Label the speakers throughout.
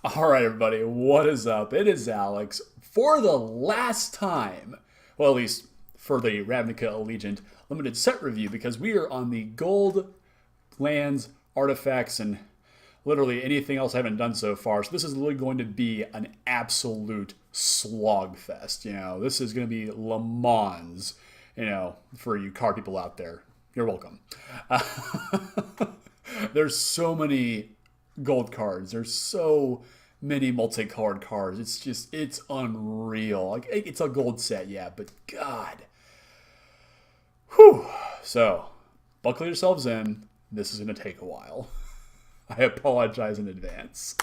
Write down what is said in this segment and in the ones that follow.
Speaker 1: All right, everybody, what is up? It is Alex for the last time, well, at least for the Ravnica Allegiance Limited Set review, because we are on the gold lands, artifacts, and literally anything else I haven't done so far. So this is literally going to be an absolute slogfest. This is going to be Le Mans, for you car people out there. You're welcome. There's so many gold cards. There's so many multicolored cards. It's unreal. Like it's a gold set, yeah, but God. Whew. So, buckle yourselves in. This is going to take a while. I apologize in advance.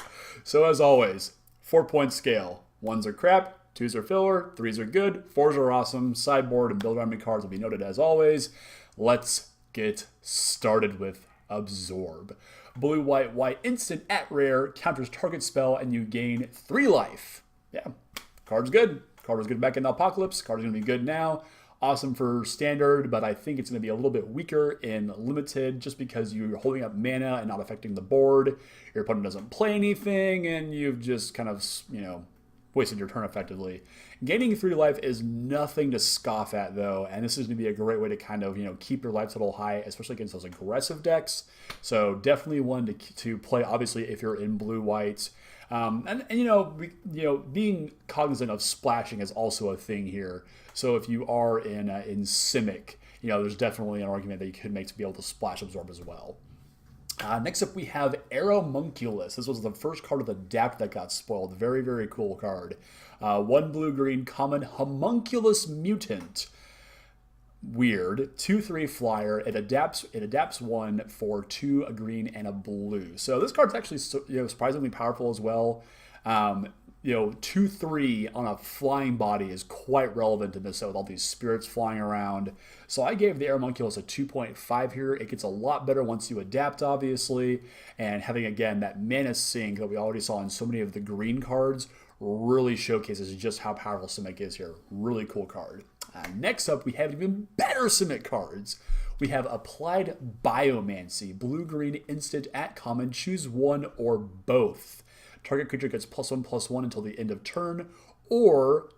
Speaker 1: So as always, 4-point scale. 1s are crap, 2s are filler, 3s are good, 4s are awesome. Sideboard and build around me cards will be noted as always. Let's get started with Absorb. Blue, white, white, instant at rare, counters target spell, and you gain 3 life. Yeah, card's good. Card was good back in the Apocalypse. Card is going to be good now. Awesome for Standard, but I think it's going to be a little bit weaker in Limited just because you're holding up mana and not affecting the board. Your opponent doesn't play anything, and you've just kind of, wasted your turn effectively. Gaining 3 life is nothing to scoff at, though, and this is going to be a great way to kind of, keep your life total high, especially against those aggressive decks. So definitely one to play, obviously, if you're in blue-white. Being cognizant of splashing is also a thing here. So if you are in Simic, there's definitely an argument that you could make to be able to splash Absorb as well. Next up, we have Aeromunculus. This was the first card of the Adapt that got spoiled. Very, very cool card. 1 blue-green common homunculus mutant. Weird. 2/3 flyer. It adapts 1 for 2, a green, and a blue. So this card's actually surprisingly powerful as well. 2/3 on a flying body is quite relevant in this set with all these spirits flying around. So I gave the Aeromunculus a 2.5 here. It gets a lot better once you adapt, obviously. And having, again, that mana sink that we already saw in so many of the green cards really showcases just how powerful Simic is here. Really cool card. Next up, we have even better Simic cards. We have Applied Biomancy. Blue-green instant at common. Choose one or both. Target creature gets +1/+1 until the end of turn, or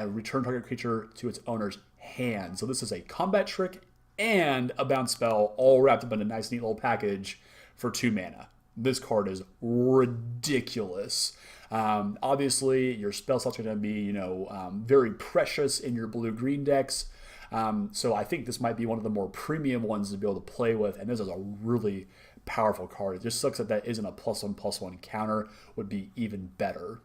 Speaker 1: return target creature to its owner's hand. So this is a combat trick and a bounce spell all wrapped up in a nice, neat little package for 2 mana. This card is ridiculous. Obviously, your spell slots are going to be, very precious in your blue-green decks. So I think this might be one of the more premium ones to be able to play with, and this is a really powerful card. It just sucks that isn't a +1/+1 counter. Would be even better.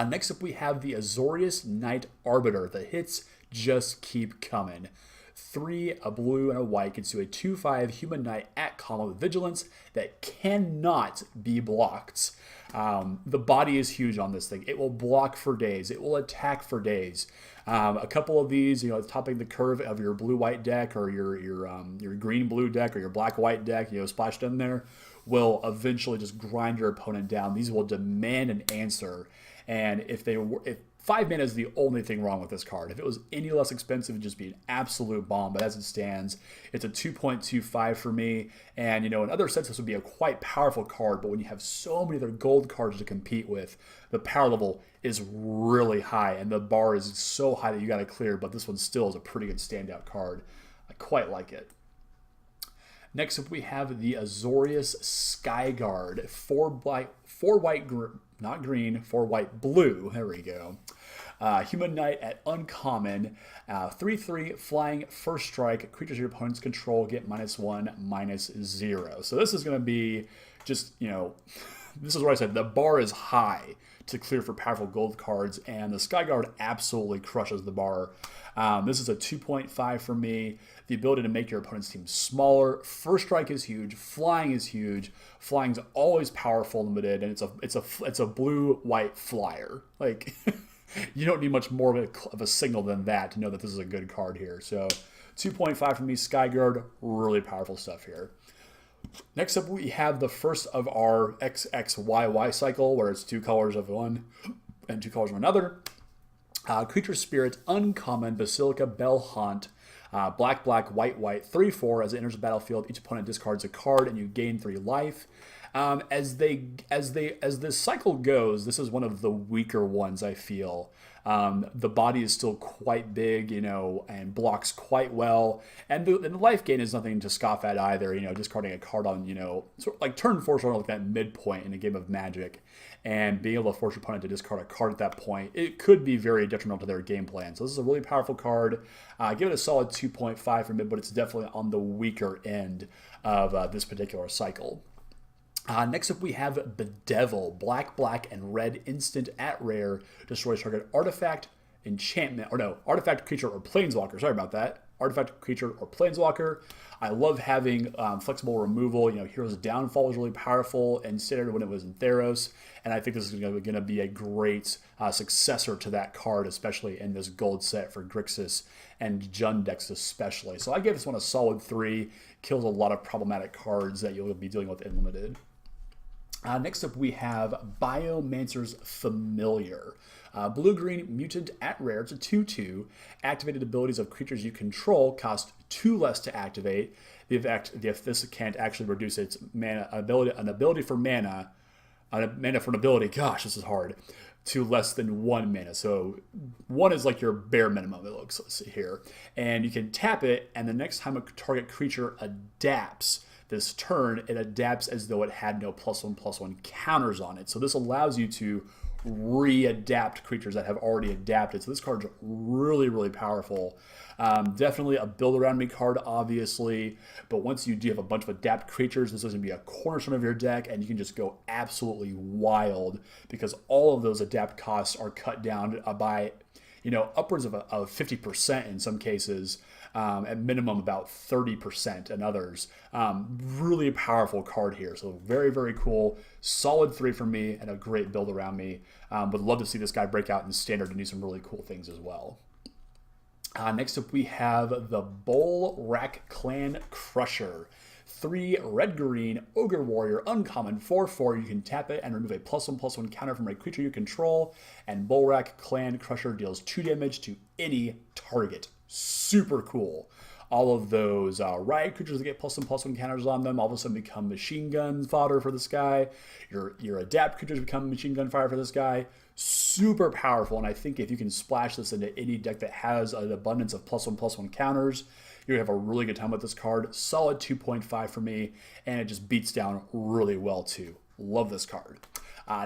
Speaker 1: Next up, we have the Azorius Knight Arbiter. The hits just keep coming. 3, a blue, and a white gets you a 2/5 human knight at common with vigilance that cannot be blocked. The body is huge on this thing. It will block for days. It will attack for days. A couple of these, topping the curve of your blue-white deck or your green-blue deck or your black-white deck, splashed in there, will eventually just grind your opponent down. These will demand an answer. And if 5 mana is the only thing wrong with this card. If it was any less expensive, it'd just be an absolute bomb. But as it stands, it's a 2.25 for me. And, in other sets, this would be a quite powerful card. But when you have so many other gold cards to compete with, the power level is really high. And the bar is so high that you got to clear. But this one still is a pretty good standout card. I quite like it. Next up, we have the Azorius Skyguard. 4 white, not green, 4 white, blue. There we go. Human Knight at uncommon. 3/3 flying first strike. Creatures your opponents control get -1/-0. So this is going to be just, this is what I said. The bar is high to clear for powerful gold cards, and the Skyguard absolutely crushes the bar. This is a 2.5 for me. The ability to make your opponent's team smaller. First strike is huge. Flying is huge. Flying's always powerful limited, and it's a blue-white flyer. Like you don't need much more of a signal than that to know that this is a good card here. So 2.5 for me. Skyguard, really powerful stuff here. Next up, we have the first of our XXYY cycle, where it's 2 colors of one and 2 colors of another. Creature Spirit, uncommon, Basilica Bell Haunt, black, black, white, white, 3/4. As it enters the battlefield, each opponent discards a card and you gain 3 life. As this cycle goes, this is one of the weaker ones. I feel the body is still quite big, and blocks quite well, and the life gain is nothing to scoff at either. Discarding a card on sort of like turn 4, sort of like that midpoint in a game of Magic, and being able to force your opponent to discard a card at that point, it could be very detrimental to their game plan. So this is a really powerful card. Give it a solid 2.5 for mid, but it's definitely on the weaker end of this particular cycle. Next up, we have Bedevil. Black, and red instant at rare. Destroys target artifact, artifact, creature, or planeswalker. Sorry about that. Artifact, creature, or planeswalker. I love having flexible removal. Hero's Downfall was really powerful in Standard when it was in Theros. And I think this is going to be a great successor to that card, especially in this gold set for Grixis and Jund decks especially. So I gave this one a solid 3. Kills a lot of problematic cards that you'll be dealing with in Limited. Next up, we have Biomancer's Familiar. Blue-green mutant at rare. It's a 2/2. Activated abilities of creatures you control cost 2 less to activate. If this can't actually reduce its ability for mana, gosh, this is hard, to less than 1 mana. So 1 is like your bare minimum, it looks here. And you can tap it, and the next time a target creature adapts this turn, it adapts as though it had no +1/+1 counters on it. So this allows you to readapt creatures that have already adapted. So this card's really, really powerful. Definitely a build around me card, obviously, but once you do have a bunch of adapt creatures, this is going to be a cornerstone of your deck, and you can just go absolutely wild because all of those adapt costs are cut down by upwards of 50% in some cases. At minimum about 30% in others. Really powerful card here. So very, very cool. Solid 3 for me and a great build around me. Would love to see this guy break out in Standard and do some really cool things as well. Next up, we have the Bolrak Clan Crusher. 3 red-green Ogre Warrior, uncommon, 4/4. You can tap it and remove a +1/+1 counter from a creature you control. And Bolrak Clan Crusher deals 2 damage to any target. Super cool. All of those riot creatures that get +1/+1 counters on them all of a sudden become machine gun fodder for this guy. Your adapt creatures become machine gun fire for this guy. Super powerful, and I think if you can splash this into any deck that has an abundance of +1/+1 counters, you're going to have a really good time with this card. Solid 2.5 for me, and it just beats down really well too. Love this card.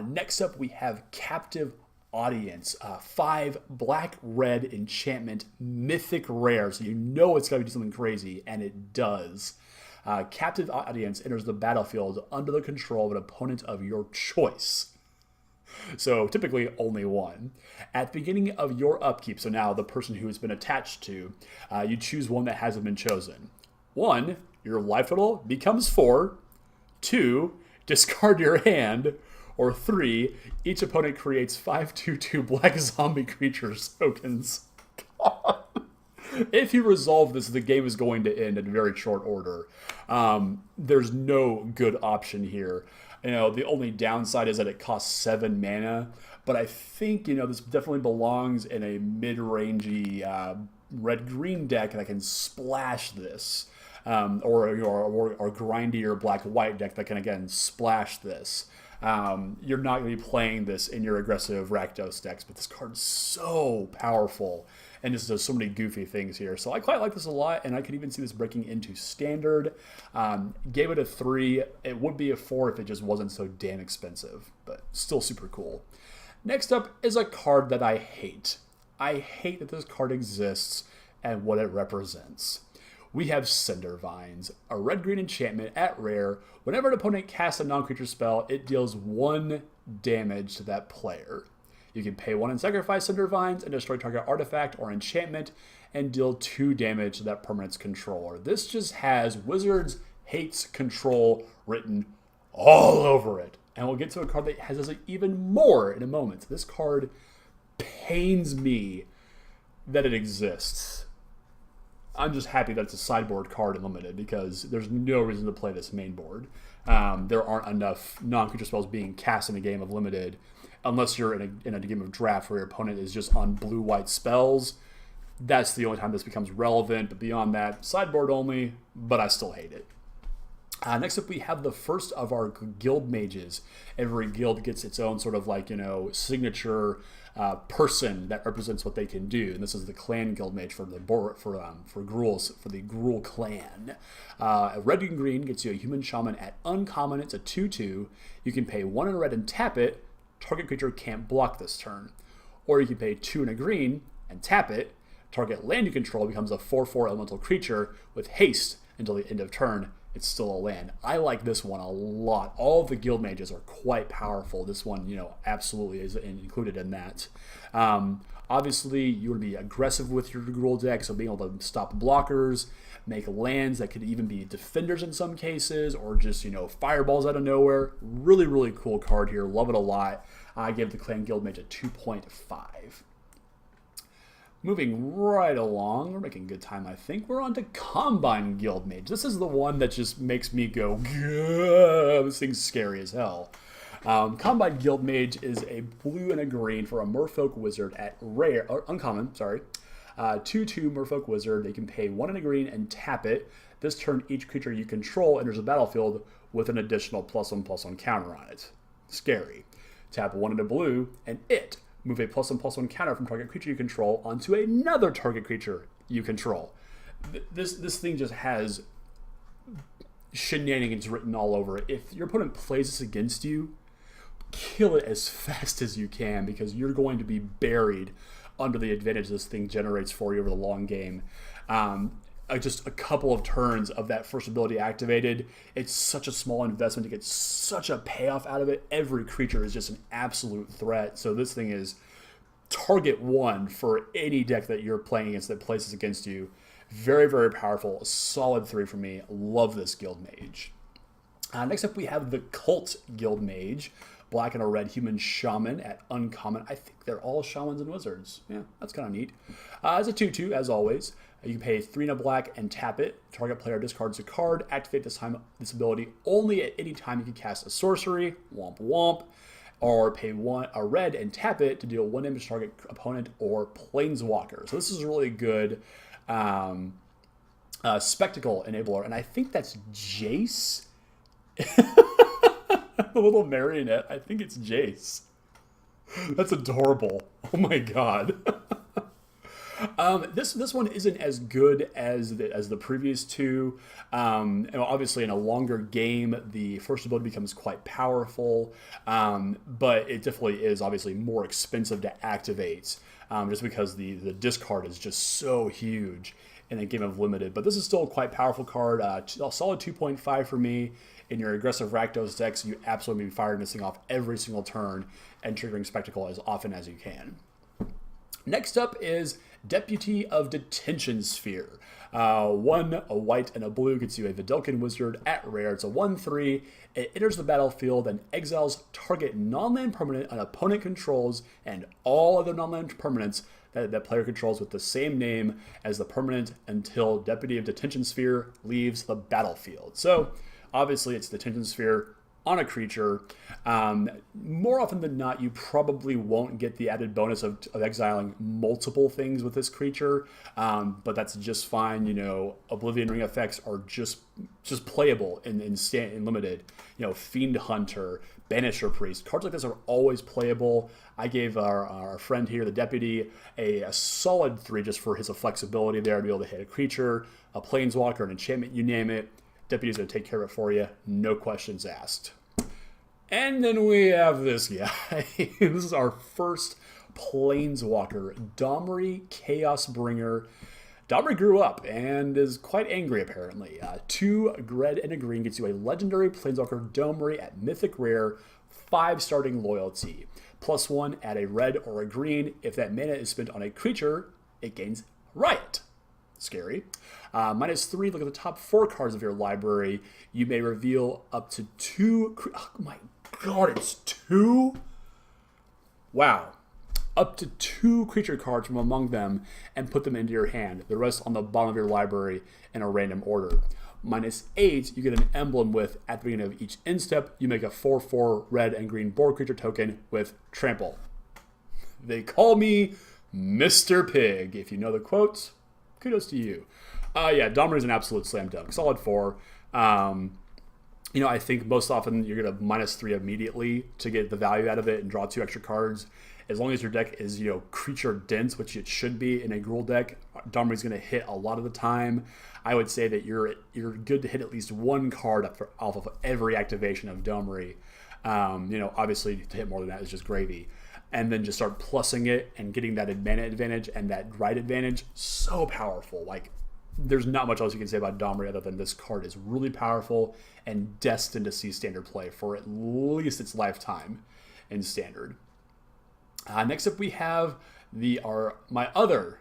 Speaker 1: Next up, we have Captive Audience. 5 black-red enchantment, mythic rare, so you know it's going to do something crazy, and it does. Captive Audience enters the battlefield under the control of an opponent of your choice. So typically only one. At the beginning of your upkeep, so now the person who has been attached to, you choose one that hasn't been chosen. 1, your life total becomes 4. 2, discard your hand. Or 3, each opponent creates 5/2/2 black zombie creatures tokens. If you resolve this, the game is going to end in very short order. There's no good option here. The only downside is that it costs 7 mana, but I think, this definitely belongs in a mid-rangey red-green deck that can splash this. Or grindier black-white deck that can, again, splash this. You're not going to be playing this in your aggressive Rakdos decks, but this card's so powerful and just does so many goofy things here. So I quite like this a lot, and I could even see this breaking into Standard. Gave it a 3. It would be a 4 if it just wasn't so damn expensive, but still super cool. Next up is a card that I hate. I hate that this card exists and what it represents. We have Cindervines, a red-green enchantment at rare. Whenever an opponent casts a non-creature spell, it deals 1 damage to that player. You can pay 1 and sacrifice Cindervines and destroy target artifact or enchantment and deal 2 damage to that permanent's controller. This just has Wizards hates control written all over it. And we'll get to a card that has this even more in a moment. This card pains me that it exists. I'm just happy that it's a sideboard card in Limited because there's no reason to play this main board. There aren't enough non-creature spells being cast in a game of Limited unless you're in a game of draft where your opponent is just on blue-white spells. That's the only time this becomes relevant. But beyond that, sideboard only, but I still hate it. Next up, we have the first of our guild mages. Every guild gets its own sort of like, signature person that represents what they can do. And this is the clan guild mage for the Gruul clan. Red and green gets you a human shaman at uncommon. It's a 2/2. You can pay 1 in a red and tap it. Target creature can't block this turn. Or you can pay 2 in a green and tap it. Target land you control becomes a 4/4 elemental creature with haste until the end of turn. It's still a land. I like this one a lot. All of the guild mages are quite powerful. This one, absolutely is included in that. Obviously, you want to be aggressive with your Gruul deck, so being able to stop blockers, make lands that could even be defenders in some cases, or just, fireballs out of nowhere. Really, really cool card here. Love it a lot. I give the Clan Guild Mage a 2.5. Moving right along, we're making good time, I think. We're on to Combine Guild Mage. This is the one that just makes me go, gah, this thing's scary as hell. Combine Guild Mage is a blue and a green for a Merfolk Wizard at rare, or uncommon, sorry. 2/2 Merfolk Wizard. They can pay 1 in a green and tap it. This turn, each creature you control enters the battlefield with an additional +1/+1 counter on it. Scary. Tap 1 in a blue, and move a +1/+1 counter from target creature you control onto another target creature you control. This thing just has shenanigans written all over it. If your opponent plays this against you, kill it as fast as you can, because you're going to be buried under the advantage this thing generates for you over the long game. Just a couple of turns of that first ability activated, it's such a small investment to get such a payoff out of it. Every creature is just an absolute threat. So this thing is target 1 for any deck that you're playing against that places against you. Very, very powerful. A solid 3 for me. Love this Guild Mage. Next up, we have the Cult Guild Mage. Black and a red human shaman at uncommon. I think they're all shamans and wizards. Yeah, that's kind of neat. As a 2/2, as always. You can pay 3 in a black and tap it. Target player discards a card. Activate this ability only at any time you can cast a sorcery. Womp womp. Or pay 1 a red and tap it to deal 1 damage to target opponent or planeswalker. So this is a really good spectacle enabler. And I think that's Jace. The little marionette. I think it's Jace. That's adorable. Oh my god. This one isn't as good as the previous two. And obviously, in a longer game, the first ability becomes quite powerful, but it definitely is obviously more expensive to activate, just because the discard is just so huge in a game of limited. But this is still a quite powerful card. A solid 2.5 for me. In your aggressive Rakdos decks, you absolutely be firing this thing off every single turn and triggering Spectacle as often as you can. Next up is Deputy of Detention Sphere. 1, a white, and a blue gets you a Vidalcan Wizard at rare. It's a 1/3. It enters the battlefield and exiles target non-land permanent an opponent controls and all other non-land permanents that player controls with the same name as the permanent until Deputy of Detention Sphere leaves the battlefield. So, obviously, it's Detention Sphere on a creature. More often than not, you probably won't get the added bonus of exiling multiple things with this creature, but that's just fine. Oblivion Ring effects are just playable in limited. Fiend Hunter, Banisher Priest, cards like this are always playable. I gave our friend here, the Deputy, a solid 3 just for his flexibility there to be able to hit a creature, a Planeswalker, an enchantment, you name it. Deputy's going to take care of it for you, no questions asked. And then we have this guy. This is our first Planeswalker, Domri Chaosbringer. Domri grew up and is quite angry, apparently. 2 red and a green gets you a legendary Planeswalker Domri at Mythic Rare, 5 starting loyalty. +1, add a red or a green. If that mana is spent on a creature, it gains Riot. Scary. -3, look at the top 4 cards of your library. You may reveal up to 2... Oh my god, it's 2? Wow. Up to 2 creature cards from among them and put them into your hand. The rest on the bottom of your library in a random order. -8, you get an emblem with, at the beginning of each end step, you make a 4/4 red and green board creature token with Trample. They call me Mr. Pig. If you know the quotes, kudos to you. Yeah, Domri is an absolute slam dunk. Solid 4. I think most often you're going to -3 immediately to get the value out of it and draw 2 extra cards. As long as your deck is, creature dense, which it should be in a Gruul deck, Domri's going to hit a lot of the time. I would say that you're good to hit at least 1 card off of every activation of Domri. Obviously to hit more than that is just gravy. And then just start plussing it and getting that mana advantage and that right advantage. So powerful. Like, there's not much else you can say about Domri other than this card is really powerful and destined to see standard play for at least its lifetime in standard. Next up we have my other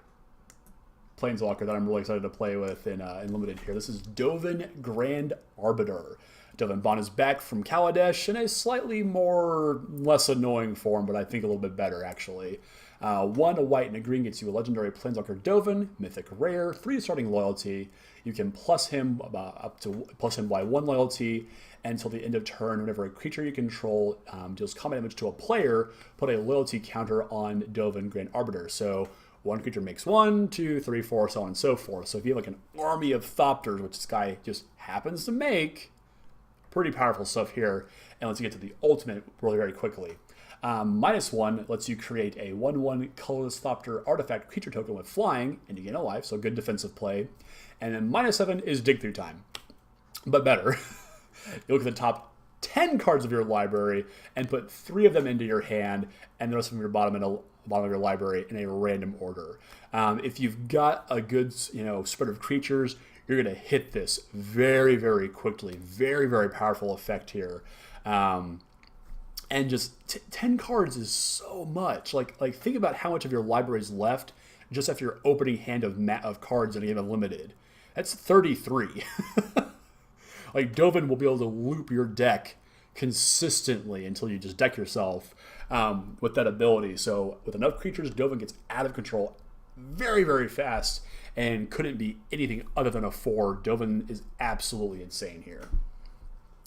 Speaker 1: Planeswalker that I'm really excited to play with in Limited here. This is Dovin Grand Arbiter. Dovin Bond is back from Kaladesh in a slightly less annoying form, but I think a little bit better, actually. 1, a white and a green gets you a legendary Planeswalker Dovin, mythic rare, 3 starting loyalty. You can plus him by 1 loyalty until the end of turn. Whenever a creature you control deals combat damage to a player, put a loyalty counter on Dovin Grand Arbiter. So 1 creature makes 1, 2, 3, 4, so on and so forth. So if you have like an army of Thopters, which this guy just happens to make, pretty powerful stuff here. And let's get to the ultimate really very quickly. -1 lets you create a 1/1 colorless Thopter artifact creature token with flying, and you gain a life, so good defensive play. And then -7 is dig through time, but better. You look at the top 10 cards of your library and put 3 of them into your hand, and the rest of your bottom of your library in a random order. If you've got a good spread of creatures, you're going to hit this very, very quickly. Very, very powerful effect here. And just 10 cards is so much. Like think about how much of your library is left just after your opening hand of cards in a game of Limited. That's 33. Like, Dovin will be able to loop your deck consistently until you just deck yourself with that ability. So with enough creatures, Dovin gets out of control very, very fast and couldn't be anything other than a 4. Dovin is absolutely insane here.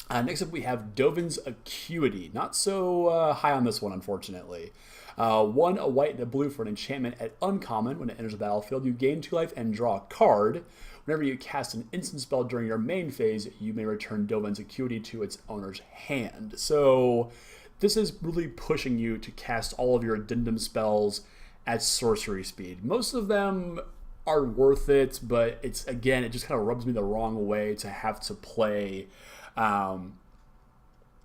Speaker 1: Next up, we have Dovin's Acuity. Not so high on this one, unfortunately. 1, a white and a blue for an enchantment at uncommon. When it enters the battlefield, you gain 2 life and draw a card. Whenever you cast an instant spell during your main phase, you may return Dovin's Acuity to its owner's hand. So this is really pushing you to cast all of your addendum spells at sorcery speed. Most of them are worth it, but it just kind of rubs me the wrong way to have to play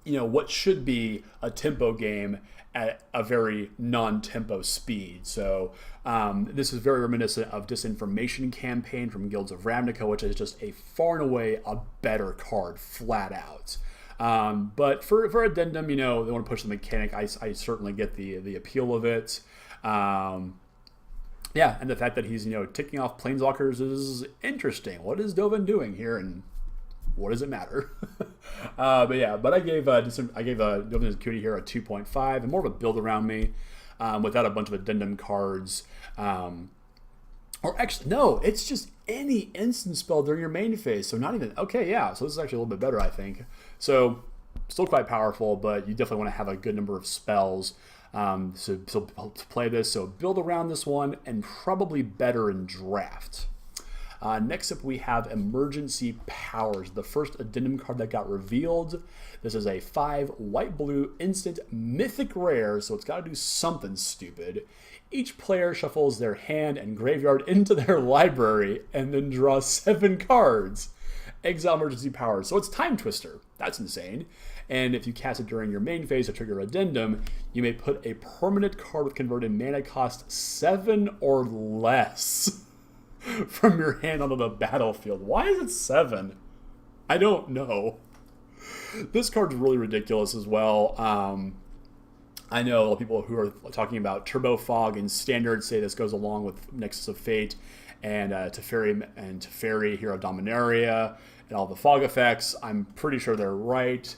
Speaker 1: what should be a tempo game at a very non-tempo speed. So this is very reminiscent of Disinformation Campaign from Guilds of Ravnica, which is just a far and away a better card, flat out. But for addendum, they want to push the mechanic. I certainly get the appeal of it. And the fact that he's ticking off planeswalkers is interesting. What is Dovin doing here, and what does it matter? But I gave Dovin's Acuity here a 2.5, and more of a build around me without a bunch of addendum cards. Or actually, no, it's just any instant spell during your main phase. So not even, okay, yeah, so this is actually a little bit better, I think. So still quite powerful, but you definitely want to have a good number of spells to play this. So build around this one, and probably better in draft. Next up, we have Emergency Powers, the first addendum card that got revealed. This is a 5 white-blue instant mythic rare, so it's got to do something stupid. Each player shuffles their hand and graveyard into their library and then draws 7 cards. Exile Emergency Powers. So it's Time Twister. That's insane. And if you cast it during your main phase to trigger addendum, you may put a permanent card with converted mana cost 7 or less from your hand onto the battlefield. Why is it 7? I don't know. This card's really ridiculous as well. I know a lot of people who are talking about Turbo Fog and Standard say this goes along with Nexus of Fate and Teferi, Hero of Dominaria, and all the fog effects. I'm pretty sure they're right.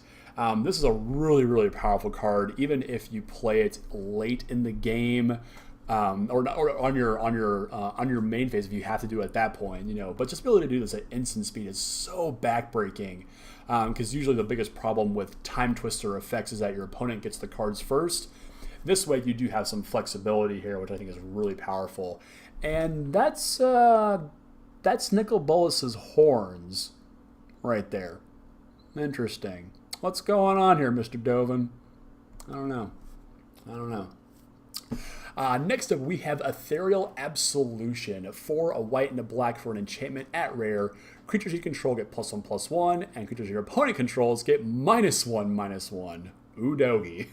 Speaker 1: This is a really, really powerful card, even if you play it late in the game. Or on your main phase if you have to do it at that point, But just be able to do this at instant speed is so backbreaking, because usually the biggest problem with Time Twister effects is that your opponent gets the cards first. This way you do have some flexibility here, which I think is really powerful. And that's Nicol Bolas's horns right there. Interesting. What's going on here, Mr. Dovin? I don't know. Next up, we have Ethereal Absolution. For a white and a black for an enchantment at rare. Creatures you control get +1/+1, and creatures your opponent controls get -1/-1. Ooh, doggy.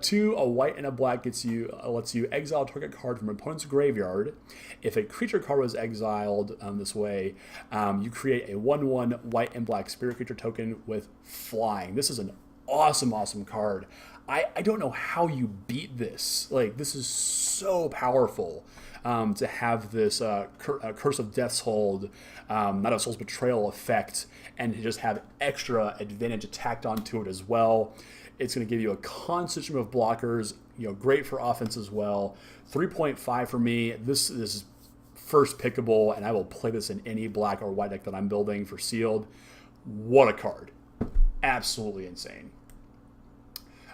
Speaker 1: 2, a white and a black lets you exile target card from an opponent's graveyard. If a creature card was exiled this way, you create a 1/1 white and black spirit creature token with flying. This is an awesome card. I don't know how you beat this. Like, this is so powerful to have this Curse of Death's Hold, not a Soul's Betrayal effect, and to just have extra advantage attacked onto it as well. It's going to give you a constant stream of blockers, great for offense as well. 3.5 for me. This is first pickable, and I will play this in any black or white deck that I'm building for sealed. What a card. Absolutely insane.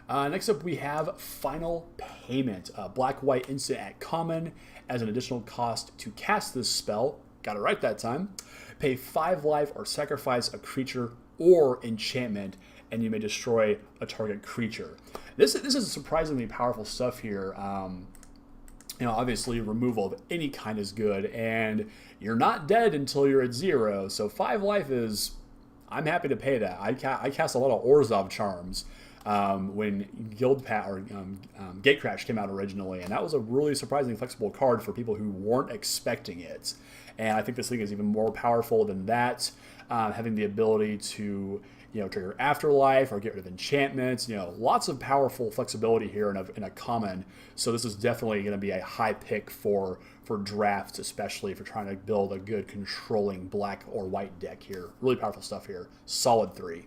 Speaker 1: Next up, we have Final Payment. Black-white instant at common. As an additional cost to cast this spell, got it right that time, pay 5 life or sacrifice a creature or enchantment, and you may destroy a target creature. This is surprisingly powerful stuff here. Obviously removal of any kind is good, and you're not dead until you're at 0. So 5 life is, I'm happy to pay that. I cast a lot of Orzhov charms when Gatecrash came out originally, and that was a really surprisingly flexible card for people who weren't expecting it. And I think this thing is even more powerful than that, having the ability to trigger Afterlife or get rid of enchantments. Lots of powerful flexibility here in a common. So this is definitely going to be a high pick for drafts, especially if you're trying to build a good controlling black or white deck here. Really powerful stuff here. Solid 3.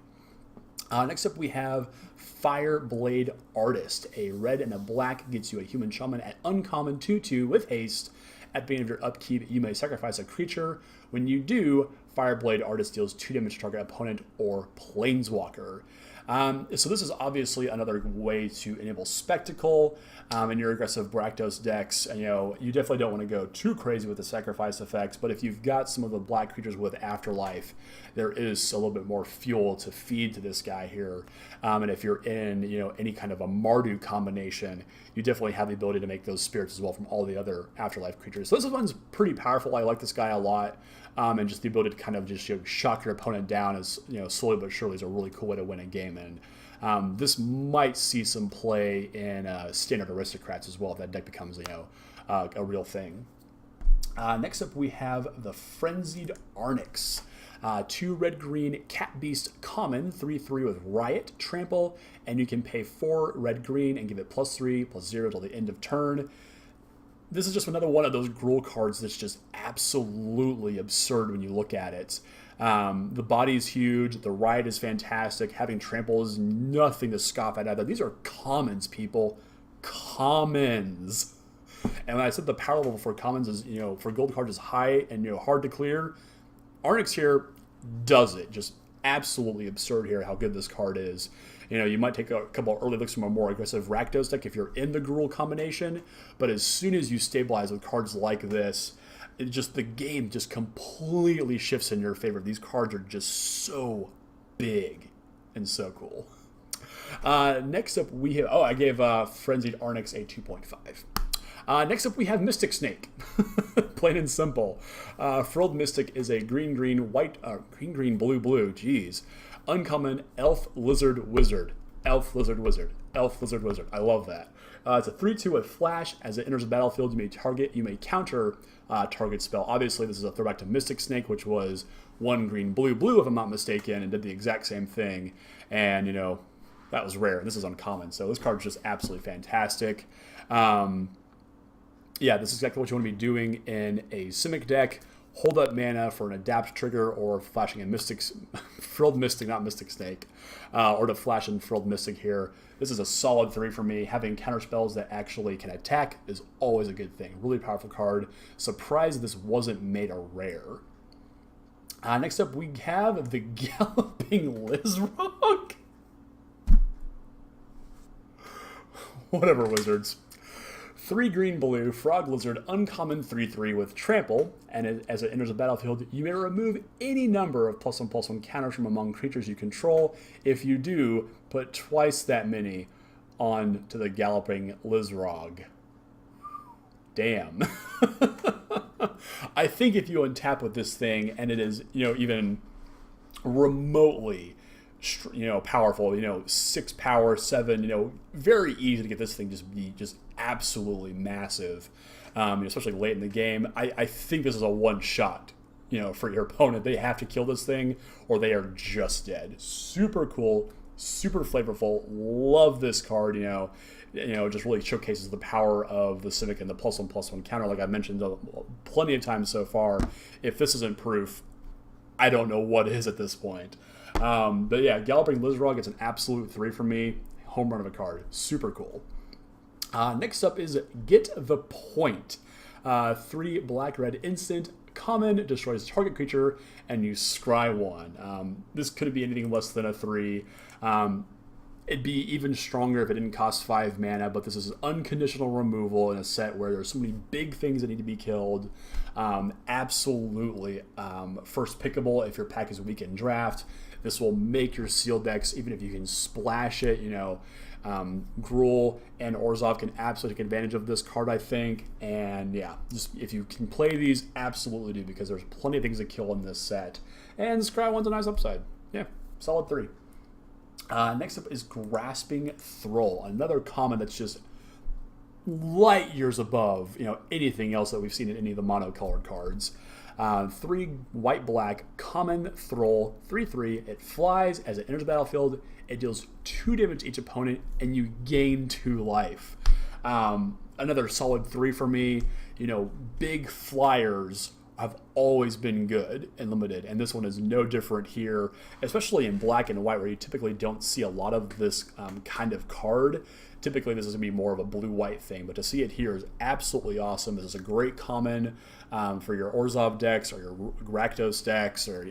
Speaker 1: Next up, we have Fireblade Artist. A red and a black gets you a human shaman at uncommon 2/2 with haste. At the beginning of your upkeep, you may sacrifice a creature. When you do, Fireblade Artist deals 2 damage to target opponent or planeswalker. So this is obviously another way to enable Spectacle in your aggressive Braktos decks. And, you definitely don't want to go too crazy with the sacrifice effects, but if you've got some of the black creatures with Afterlife, there is a little bit more fuel to feed to this guy here. And if you're in, any kind of a Mardu combination, you definitely have the ability to make those spirits as well from all the other Afterlife creatures. So this one's pretty powerful. I like this guy a lot. And just the ability to kind of just shock your opponent down is, slowly but surely is a really cool way to win a game. And this might see some play in Standard Aristocrats as well if that deck becomes, a real thing. Next up, we have the Frenzied Arnyx. 2 red-green Cat Beast common, 3/3 with Riot, Trample, and you can pay 4 red-green and give it +3/+0 till the end of turn. This is just another one of those Gruul cards that's just absolutely absurd when you look at it. The body is huge. The Riot is fantastic. Having Trample is nothing to scoff at either. These are commons, people. Commons. And when I said the power level for commons is, for gold cards is high and, hard to clear, Arnyx here does it. Just absolutely absurd here how good this card is. You might take a couple of early looks from a more aggressive Rakdos deck if you're in the Gruul combination, but as soon as you stabilize with cards like this, the game just completely shifts in your favor. These cards are just so big and so cool. Next up, we have... I gave Frenzied Arnyx a 2.5. Next up, we have Mystic Snake. Plain and simple. Frilled Mystic is a green-green-blue-blue. Jeez. Uncommon Elf Lizard Wizard. Elf Lizard Wizard. Elf Lizard Wizard. I love that. It's a 3/2 with Flash. As it enters the battlefield, you may counter target spell. Obviously, this is a throwback to Mystic Snake, which was 1 green-blue-blue, if I'm not mistaken, and did the exact same thing. And, that was rare. This is uncommon. So this card is just absolutely fantastic. This is exactly what you want to be doing in a Simic deck. Hold up mana for an adapt trigger or flashing a Frilled Mystic, not Mystic Snake, or to flash in Frilled Mystic here. This is a solid 3 for me. Having counter spells that actually can attack is always a good thing. Really powerful card. Surprised this wasn't made a rare. Next up, we have the Galloping Lizrock. Whatever, Wizards. 3 green blue, Frog Lizard, uncommon 3/3 with Trample, and as it enters the battlefield, you may remove any number of +1/+1 counters from among creatures you control. If you do, put twice that many onto the Galloping Lizrog. Damn. I think if you untap with this thing, and it is, even remotely powerful, 6 power, 7, very easy to get this thing just absolutely massive, especially late in the game. I think this is a one shot, for your opponent. They have to kill this thing or they are just dead. Super cool, super flavorful. Love this card, just really showcases the power of the Simic and the +1/+1 counter. Like I mentioned plenty of times so far. If this isn't proof, I don't know what is at this point. But yeah, Galloping Lizrog gets an absolute 3 from me. Home run of a card. Super cool. Next up is Get the Point. 3 black-red instant. Common, destroys target creature, and you scry 1. This couldn't be anything less than a 3. It'd be even stronger if it didn't cost 5 mana, but this is unconditional removal in a set where there's so many big things that need to be killed. Absolutely first pickable if your pack is weak in draft. This will make your sealed decks, even if you can splash it, Gruul and Orzhov can absolutely take advantage of this card, I think. And yeah, just if you can play these, absolutely do, because there's plenty of things to kill in this set. And Scry 1's a nice upside. Yeah, solid 3. Next up is Grasping Thrall, another common that's just light years above anything else that we've seen in any of the monocolored cards. 3 white-black common Thrall, 3/3. It flies. As it enters the battlefield, it deals 2 damage to each opponent, and you gain 2 life. Another solid 3 for me. Big flyers have always been good in Limited, and this one is no different here, especially in black and white, where you typically don't see a lot of this kind of card. Typically, this is going to be more of a blue-white thing, but to see it here is absolutely awesome. This is a great common for your Orzhov decks or your Rakdos decks or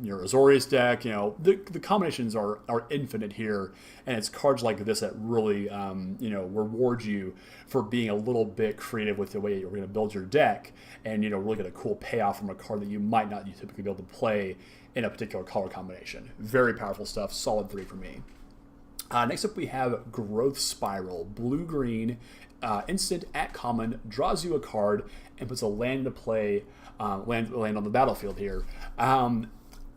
Speaker 1: your Azorius deck. The combinations are infinite here, and it's cards like this that really reward you for being a little bit creative with the way you're going to build your deck, and really get a cool payoff from a card that you might not typically be able to play in a particular color combination. Very powerful stuff. Solid 3 for me. Next up, we have Growth Spiral. Blue-green, instant at common, draws you a card, and puts a land into play, land on the battlefield here. I'm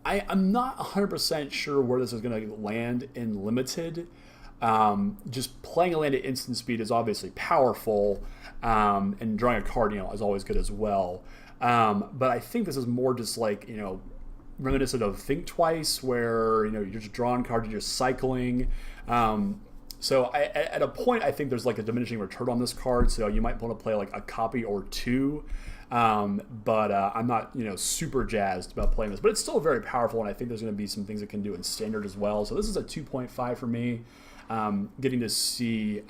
Speaker 1: not 100% sure where this is going to land in Limited. Just playing a land at instant speed is obviously powerful, and drawing a card, is always good as well. But I think this is more just like, reminiscent of Think Twice, where you're just drawing cards, you're just cycling. So at a point, I think there's like a diminishing return on this card, so you might want to play like a copy or 2. But I'm not super jazzed about playing this, but it's still very powerful, and I think there's going to be some things it can do in standard as well. So this is a 2.5 for me. Getting to see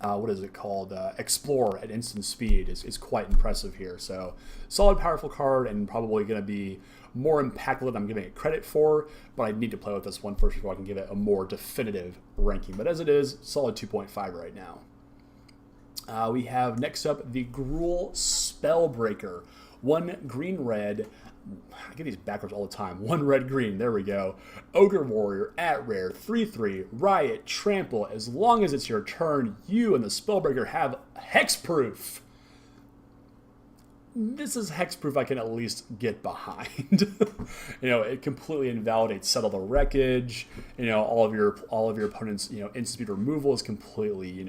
Speaker 1: what is it called? Explore at instant speed is quite impressive here. So solid, powerful card, and probably going to be more impactful than I'm giving it credit for, but I need to play with this one first before I can give it a more definitive ranking. But as it is, solid 2.5 right now. We have next up the Gruul Spellbreaker. 1 green-red. I get these backwards all the time. 1 red-green. There we go. Ogre Warrior at rare. 3/3. Riot. Trample. As long as it's your turn, you and the Spellbreaker have hexproof. This is hexproof I can at least get behind. It completely invalidates Settle the Wreckage. All of your opponent's instant speed removal is completely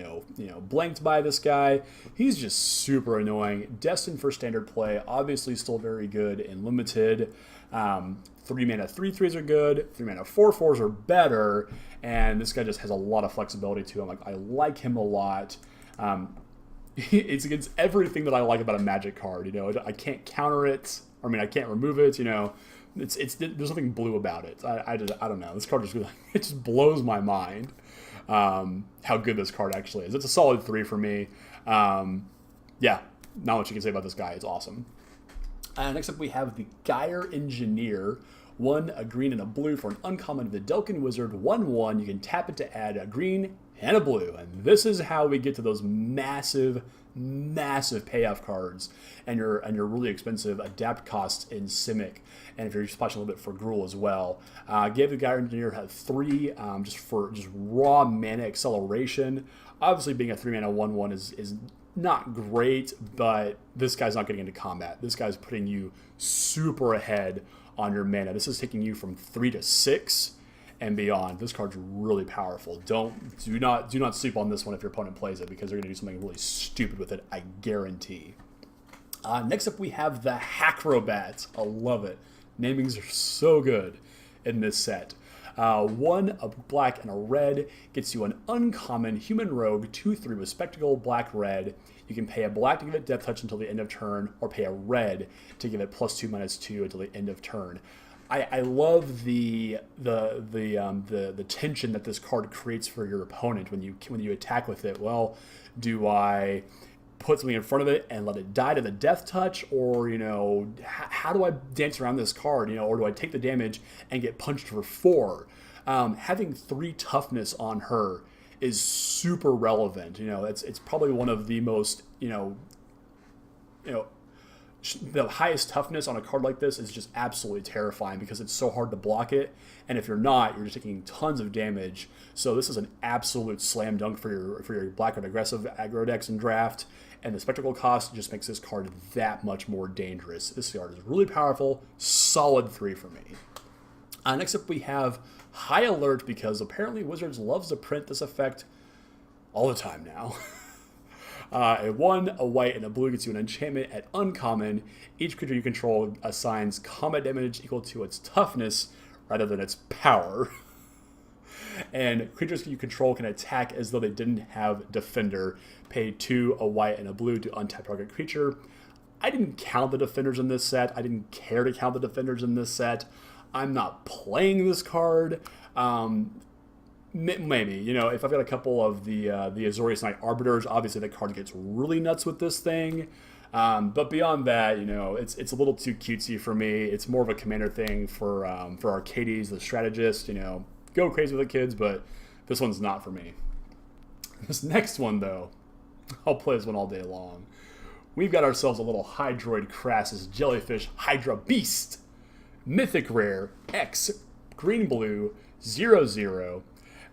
Speaker 1: blanked by this guy. He's just super annoying. Destined for standard play. Obviously still very good in Limited. 3 mana 3/3s are good. 3 mana 4/4s are better. And this guy just has a lot of flexibility to him. I like him a lot. It's against everything that I like about a Magic card. I can't counter it. I can't remove it. There's something blue about it. I don't know. This card just it just blows my mind. How good this card actually is. It's a solid 3 for me. Yeah, not much you can say about this guy. It's awesome. Next up, we have the Gyre Engineer. 1, a green and a blue for an uncommon Vidalcan Wizard, 1/1. You can tap it to add a green and a blue. And this is how we get to those massive payoff cards and your really expensive adapt costs in Simic. And if you're splashing a little bit for Gruul as well. Gave the Gyre Engineer 3 just raw mana acceleration. Obviously being a 3-mana 1/1 is not great, but this guy's not getting into combat. This guy's putting you super ahead on your mana. This is taking you from 3 to 6 and beyond. This card's really powerful. Do not sleep on this one if your opponent plays it, because they're going to do something really stupid with it, I guarantee. Next up, we have the Hackrobat. I love it. Namings are so good in this set. 1, a black and a red, gets you an uncommon human rogue, 2/3 with spectacle, black, red. You can pay a black to give it death touch until the end of turn, or pay a red to give it +2/-2 until the end of turn. I love the tension that this card creates for your opponent when you attack with it. Well, do I put something in front of it and let it die to the death touch, or how do I dance around this card, or do I take the damage and get punched for 4? Having 3 toughness on her is super relevant. It's probably one of the most the highest toughness on a card like this is just absolutely terrifying, because it's so hard to block it, and if you're not, you're just taking tons of damage. So this is an absolute slam dunk for your black and aggressive aggro decks in draft, and the spectacle cost just makes this card that much more dangerous. This card is really powerful, solid 3 for me. Next up, we have High Alert, because apparently Wizards loves to print this effect all the time now. A 1, a white, and a blue gets you an enchantment at uncommon. Each creature you control assigns combat damage equal to its toughness rather than its power. And creatures you control can attack as though they didn't have Defender. Pay 2, a white, and a blue to untap target creature. I didn't count the Defenders in this set. I didn't care to count the Defenders in this set. I'm not playing this card. Maybe, if I've got a couple of the Azorius Knight Arbiters, obviously the card gets really nuts with this thing. But beyond that, it's a little too cutesy for me. It's more of a commander thing for Arcades, the strategist. Go crazy with the kids, but this one's not for me. This next one, though, I'll play this one all day long. We've got ourselves a little Hydroid Crassus Jellyfish Hydra Beast. Mythic Rare, X, green-blue, 0/0.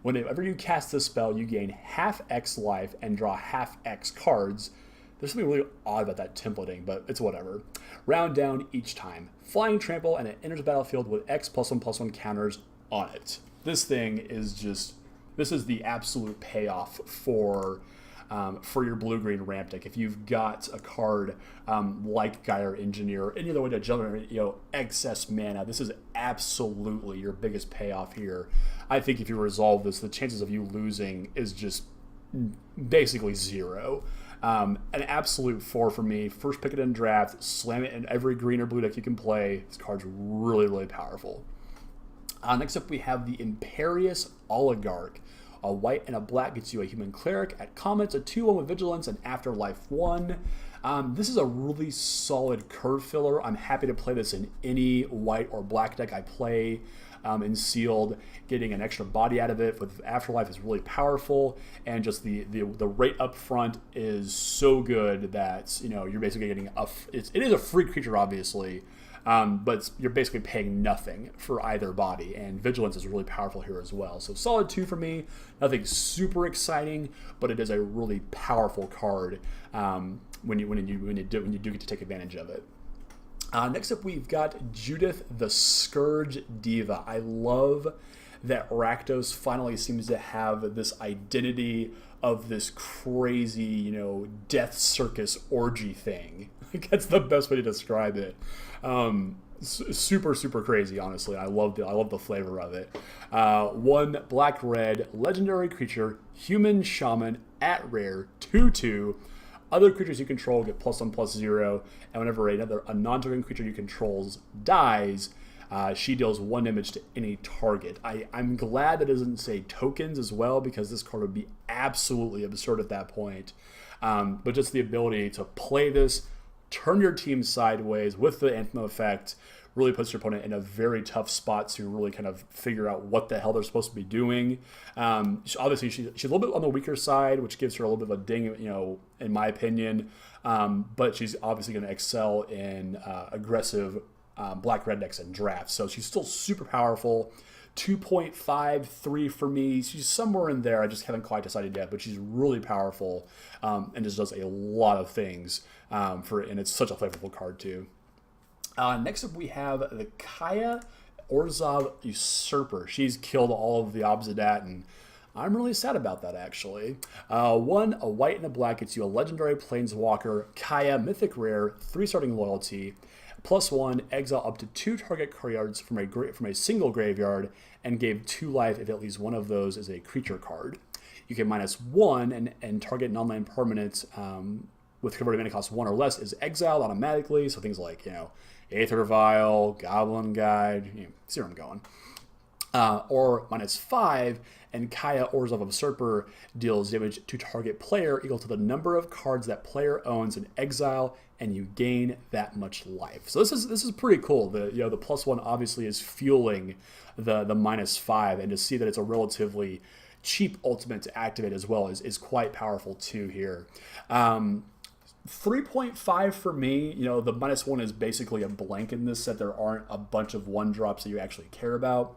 Speaker 1: Whenever you cast this spell, you gain half X life and draw half X cards. There's something really odd about that templating, but it's whatever. Round down each time. Flying Trample, and it enters the battlefield with X +1/+1 counters on it. This thing is this is the absolute payoff for your blue-green ramp deck. If you've got a card like Gyre Engineer, any other way to generate excess mana, this is absolutely your biggest payoff here. I think if you resolve this, the chances of you losing is just basically 0. An absolute 4 for me. First pick it in draft, slam it in every green or blue deck you can play. This card's really, really powerful. Next up, we have the Imperious Oligarch. A white and a black gets you a human cleric. At common, it's a 2/1 with vigilance and afterlife 1. This is a really solid curve filler. I'm happy to play this in any white or black deck I play. In sealed, getting an extra body out of it with afterlife is really powerful, and just the rate up front is so good that you're basically getting it is a free creature, obviously. But you're basically paying nothing for either body, and Vigilance is really powerful here as well. So solid 2 for me. Nothing super exciting, but it is a really powerful card when you do get to take advantage of it. Next up, we've got Judith the Scourge Diva. I love that Rakdos finally seems to have this identity of this crazy, death circus orgy thing. That's the best way to describe it. Super, super crazy, honestly. I love the flavor of it. 1 black red legendary creature, human shaman at rare, 2/2. Other creatures you control get +1/+0, and whenever a non-token creature you controls dies, she deals 1 damage to any target. I'm glad that it doesn't say tokens as well, because this card would be absolutely absurd at that point. But just the ability to play this, turn your team sideways with the Anthem effect, really puts your opponent in a very tough spot to really kind of figure out what the hell they're supposed to be doing. Obviously, she's a little bit on the weaker side, which gives her a little bit of a ding, in my opinion. But she's obviously going to excel in aggressive black-red decks and drafts. So she's still super powerful. 2.53 for me. She's somewhere in there. I just haven't quite decided yet, but she's really powerful and just does a lot of things and it's such a flavorful card too. Next up, we have the Kaya Orzhov Usurper. She's killed all of the Obsidat, and I'm really sad about that, actually. A white and a black gets you a legendary Planeswalker, Kaya, Mythic Rare, 3 starting loyalty, +1, exile up to 2 target cards from a single graveyard, and gave 2 life if at least one of those is a creature card. You can -1 and target non-land permanent with converted mana cost 1 or less is exiled automatically. So things like, Aether Vial, Goblin Guide, see where I'm going. Or -5, and Kaya Orzhov Usurper deals damage to target player equal to the number of cards that player owns in exile, and you gain that much life. So this is pretty cool. The +1 obviously is fueling the -5, and to see that it's a relatively cheap ultimate to activate as well is quite powerful too here. 3.5 for me. The -1 is basically a blank in this set. There aren't a bunch of 1-drops that you actually care about.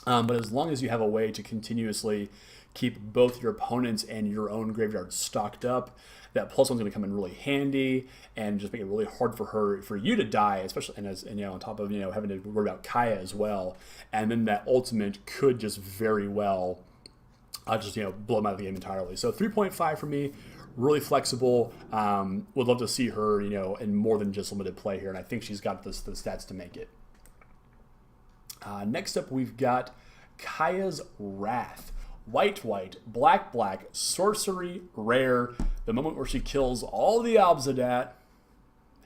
Speaker 1: But as long as you have a way to continuously keep both your opponents and your own graveyard stocked up, that +1's going to come in really handy and just make it really hard for you to die, especially and on top of having to worry about Kaya as well. And then that ultimate could just very well just blow them out of the game entirely. So 3.5 for me. Really flexible. Would love to see her in more than just limited play here, and I think she's got the stats to make it. Next up, we've got Kaya's Wrath. White, black, sorcery, rare. The moment where she kills all the Obsidat.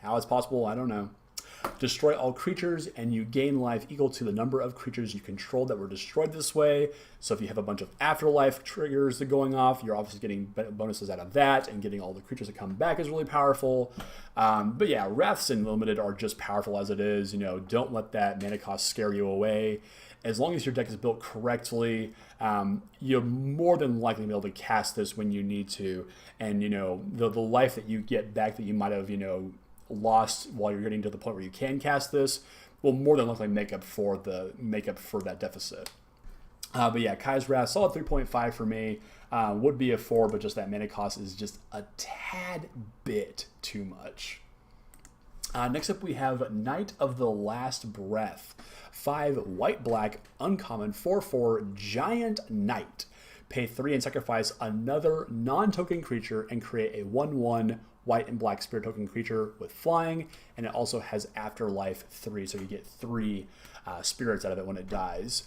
Speaker 1: How it's possible, I don't know. Destroy all creatures, and you gain life equal to the number of creatures you control that were destroyed this way. So if you have a bunch of afterlife triggers that are going off, you're obviously getting bonuses out of that, and getting all the creatures that come back is really powerful. But yeah, Wraths in Limited are just powerful as it is. Don't let that mana cost scare you away. As long as your deck is built correctly, you're more than likely to be able to cast this when you need to. And, the life that you get back that you might have, lost while you're getting to the point where you can cast this will more than likely make up for that deficit. But yeah, Kaya's Wrath, solid 3.5 for me. Would be a 4, but just that mana cost is just a tad bit too much. Next up, we have Knight of the Last Breath. 5 white-black, uncommon, 4/4, giant knight. Pay 3 and sacrifice another non-token creature and create a 1/1 white and black spirit token creature with flying, and it also has Afterlife 3, so you get 3 spirits out of it when it dies.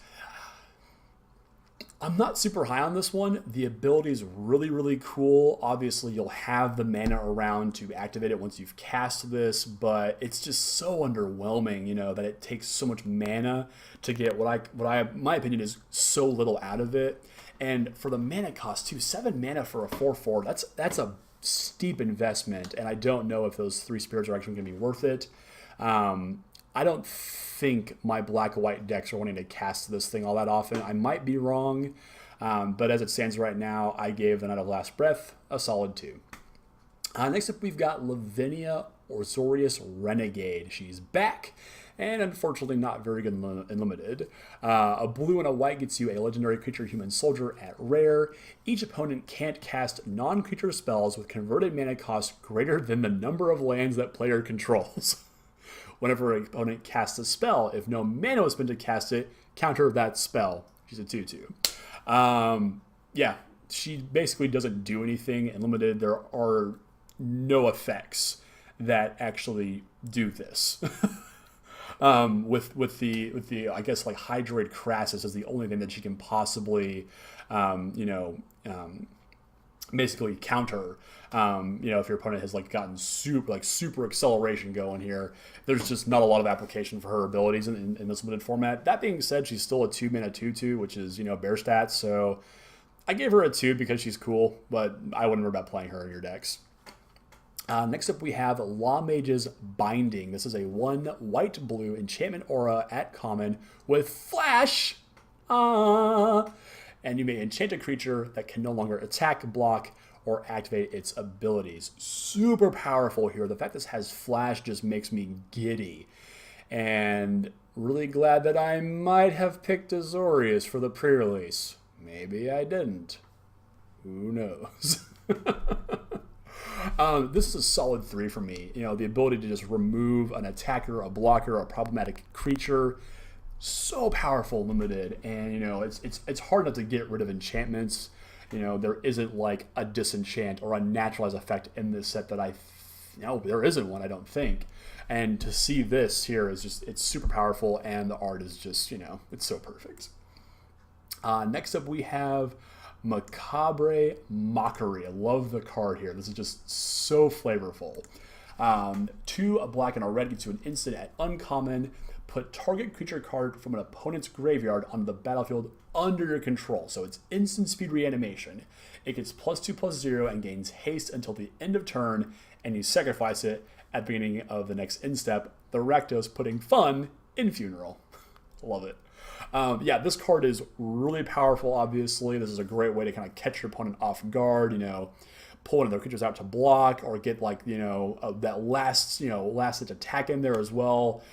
Speaker 1: I'm not super high on this one. The ability is really, really cool. Obviously, you'll have the mana around to activate it once you've cast this, but it's just so underwhelming, that it takes so much mana to get my opinion is so little out of it. And for the mana cost too, 7 mana for a 4/4, that's a steep investment, and I don't know if those 3 spirits are actually going to be worth it. I don't think my black-white decks are wanting to cast this thing all that often. I might be wrong, but as it stands right now, I gave the Knight of Last Breath a solid 2. Next up, we've got Lavinia Azorius Renegade. She's back, and unfortunately not very good in Limited. A blue and a white gets you a legendary creature human soldier at rare. Each opponent can't cast non-creature spells with converted mana cost greater than the number of lands that player controls. Whenever an opponent casts a spell, if no mana was spent to cast it, counter that spell. She's a 2/2. Yeah, she basically doesn't do anything in Limited. There are no effects that actually do this. With the I guess like Hydroid Crassus is the only thing that she can possibly basically counter. If your opponent has gotten super acceleration going here, there's just not a lot of application for her abilities in this limited format. That being said, she's still a 2-mana 2/2, which is bear stats. So I gave her a 2 because she's cool, but I wouldn't worry about playing her in your decks. Next up, we have Law Mage's Binding. This is a 1 white-blue enchantment aura at common with Flash. And you may enchant a creature that can no longer attack, block, or activate its abilities. Super powerful here. The fact this has Flash just makes me giddy. And really glad that I might have picked Azorius for the pre-release. Maybe I didn't. Who knows? This is a solid 3 for me. You know, the ability to just remove an attacker, a blocker, a problematic creature. So powerful, limited, and you know, it's hard not to get rid of enchantments. You know, there isn't like a disenchant or a naturalize effect in this set that no, there isn't one, I don't think. And to see this here is just, it's super powerful, and the art is just, you know, it's so perfect. Next up, we have Macabre Mockery. I love the card here. This is just so flavorful. 2, a black and a red gets you an instant at uncommon. Put target creature card from an opponent's graveyard onto the battlefield under your control. So it's instant speed reanimation. It gets +2/+0 and gains haste until the end of turn, and you sacrifice it at the beginning of the next end step. The Rakdos putting fun in Funeral. Love it. Yeah, this card is really powerful, obviously. This is a great way to kind of catch your opponent off guard, you know, pull one of their creatures out to block, or get like, you know, that last attack in there as well.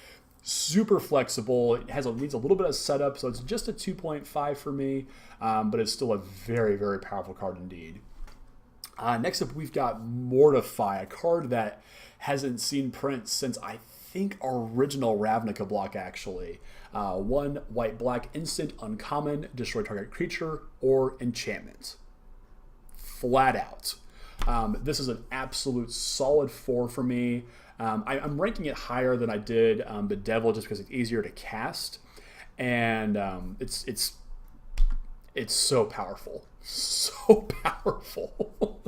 Speaker 1: Super flexible. It needs a little bit of setup, so it's just a 2.5 for me, but it's still a very, very powerful card indeed. Next up, we've got Mortify, a card that hasn't seen print since I think original Ravnica block, actually. 1 white-black instant uncommon, destroy target creature or enchantment. Flat out. This is an absolute solid 4 for me. I'm ranking it higher than I did the Devil just because it's easier to cast, and it's so powerful, so powerful.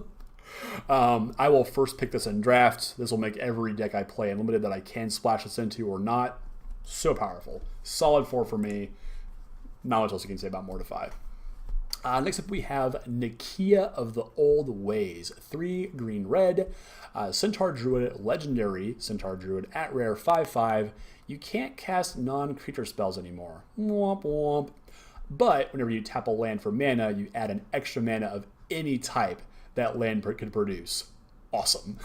Speaker 1: I will first pick this in draft. This will make every deck I play Unlimited that I can splash this into or not. So powerful, solid 4 for me. Not much else you can say about Mortify. Next up, we have Nikia of the Old Ways. 3 green-red, Centaur Druid, legendary Centaur Druid at rare 5/5. You can't cast non-creature spells anymore. Womp womp. But whenever you tap a land for mana, you add an extra mana of any type that land could produce. Awesome.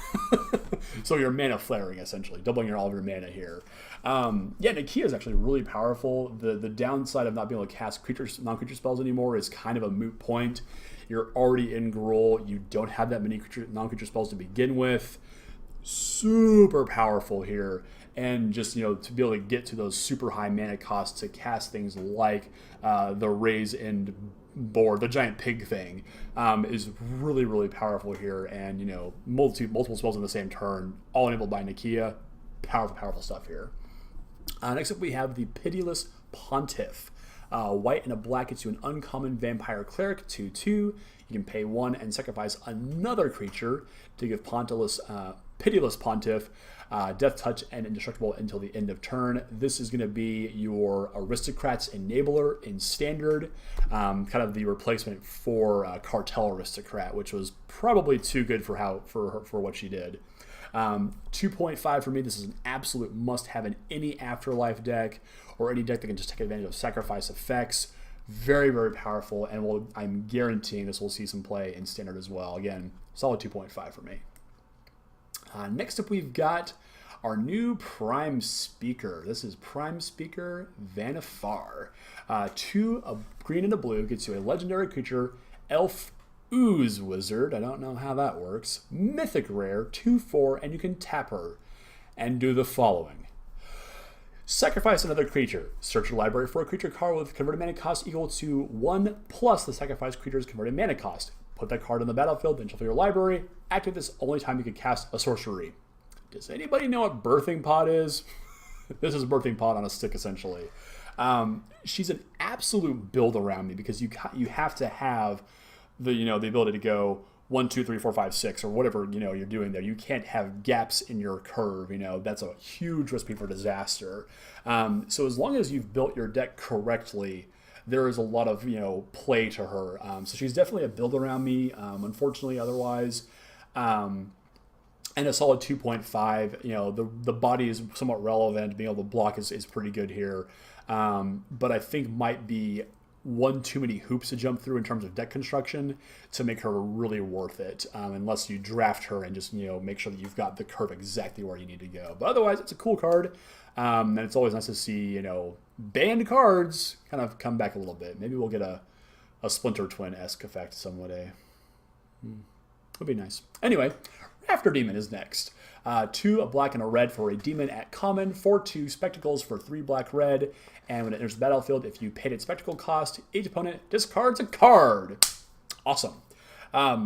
Speaker 1: So you're mana flaring, essentially, doubling all of your mana here. Yeah, Nikia is actually really powerful. The downside of not being able to cast non-creature spells anymore is kind of a moot point. You're already in Gruul. You don't have that many non-creature spells to begin with. Super powerful here. And just, you know, to be able to get to those super high mana costs to cast things like the Raise End board, the giant pig thing, is really, really powerful here. And, you know, multiple spells in the same turn, all enabled by Nikia. Powerful, powerful stuff here. Next up, we have the Pitiless Pontiff. White and a black gets you an uncommon vampire cleric, 2/2. You can pay 1 and sacrifice another creature to give Pitiless Pontiff Death Touch and Indestructible until the end of turn. This is going to be your Aristocrat's Enabler in Standard, kind of the replacement for Cartel Aristocrat, which was probably too good for what she did. 2.5 for me. This is an absolute must-have in any Afterlife deck or any deck that can just take advantage of sacrifice effects. Very, very powerful, and I'm guaranteeing this will see some play in Standard as well. Again, solid 2.5 for me. Next up, we've got our new Prime Speaker. This is Prime Speaker Vanifar. 2, a green and a blue, gets you a legendary creature, Elf Ooze Wizard. I don't know how that works. Mythic rare, 2/4, and you can tap her and do the following. Sacrifice another creature. Search your library for a creature card with converted mana cost equal to 1 plus the sacrificed creature's converted mana cost. Put that card on the battlefield, then shuffle your library. Activate this only time you can cast a sorcery. Does anybody know what Birthing Pod is? This is Birthing Pod on a stick, essentially. She's an absolute build around me because you have to have the ability to go 1, 2, 3, 4, 5, 6, or whatever you're doing there. You can't have gaps in your curve. That's a huge recipe for disaster. So as long as you've built your deck correctly, there is a lot of play to her. So she's definitely a build around me. Unfortunately, otherwise, and a solid 2.5. You know, the body is somewhat relevant. Being able to block is pretty good here. But I think might be one too many hoops to jump through in terms of deck construction to make her really worth it, unless you draft her and just, you know, make sure that you've got the curve exactly where you need to go. But otherwise, it's a cool card, and it's always nice to see, you know, banned cards kind of come back a little bit. Maybe we'll get a Splinter Twin-esque effect someday. Would be nice. Anyway, Rafter Demon is next. 2 a black and a red for a demon at common, 4/2 spectacles for 3 black red, and when it enters the battlefield, if you paid its spectacle cost, each opponent discards a card. Awesome.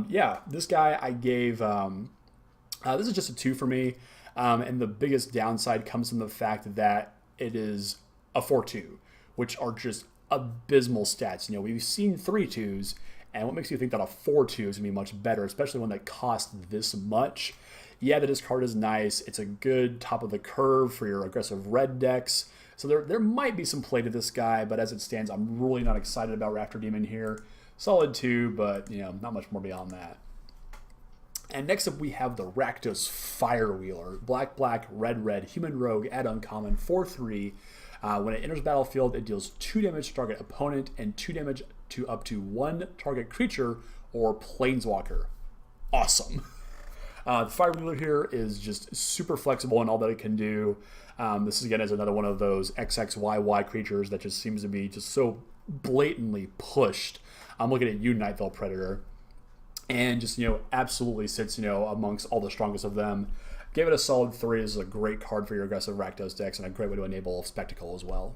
Speaker 1: Yeah, this guy I gave, this is just a 2 for me, and the biggest downside comes from the fact that it is a 4/2, which are just abysmal stats. You know, we've seen 3/2s, and what makes you think that a 4/2 is going to be much better, especially one that costs this much? Yeah, the discard is nice. It's a good top of the curve for your aggressive red decks. So there might be some play to this guy, but as it stands, I'm really not excited about Rafter Demon here. Solid 2, but, you know, not much more beyond that. And next up, we have the Rakdos Firewheeler. Black, black, red, red, human rogue at uncommon, 4/3. When it enters battlefield, it deals 2 damage to target opponent and 2 damage to up to 1 target creature or planeswalker. Awesome. The Firewheeler here is just super flexible in all that it can do. This is, again, is another one of those XXYY creatures that just seems to be just so blatantly pushed. I'm looking at you, Night Veil Predator, and just, you know, absolutely sits, you know, amongst all the strongest of them. Gave it a solid 3. This is a great card for your aggressive Rakdos decks and a great way to enable Spectacle as well.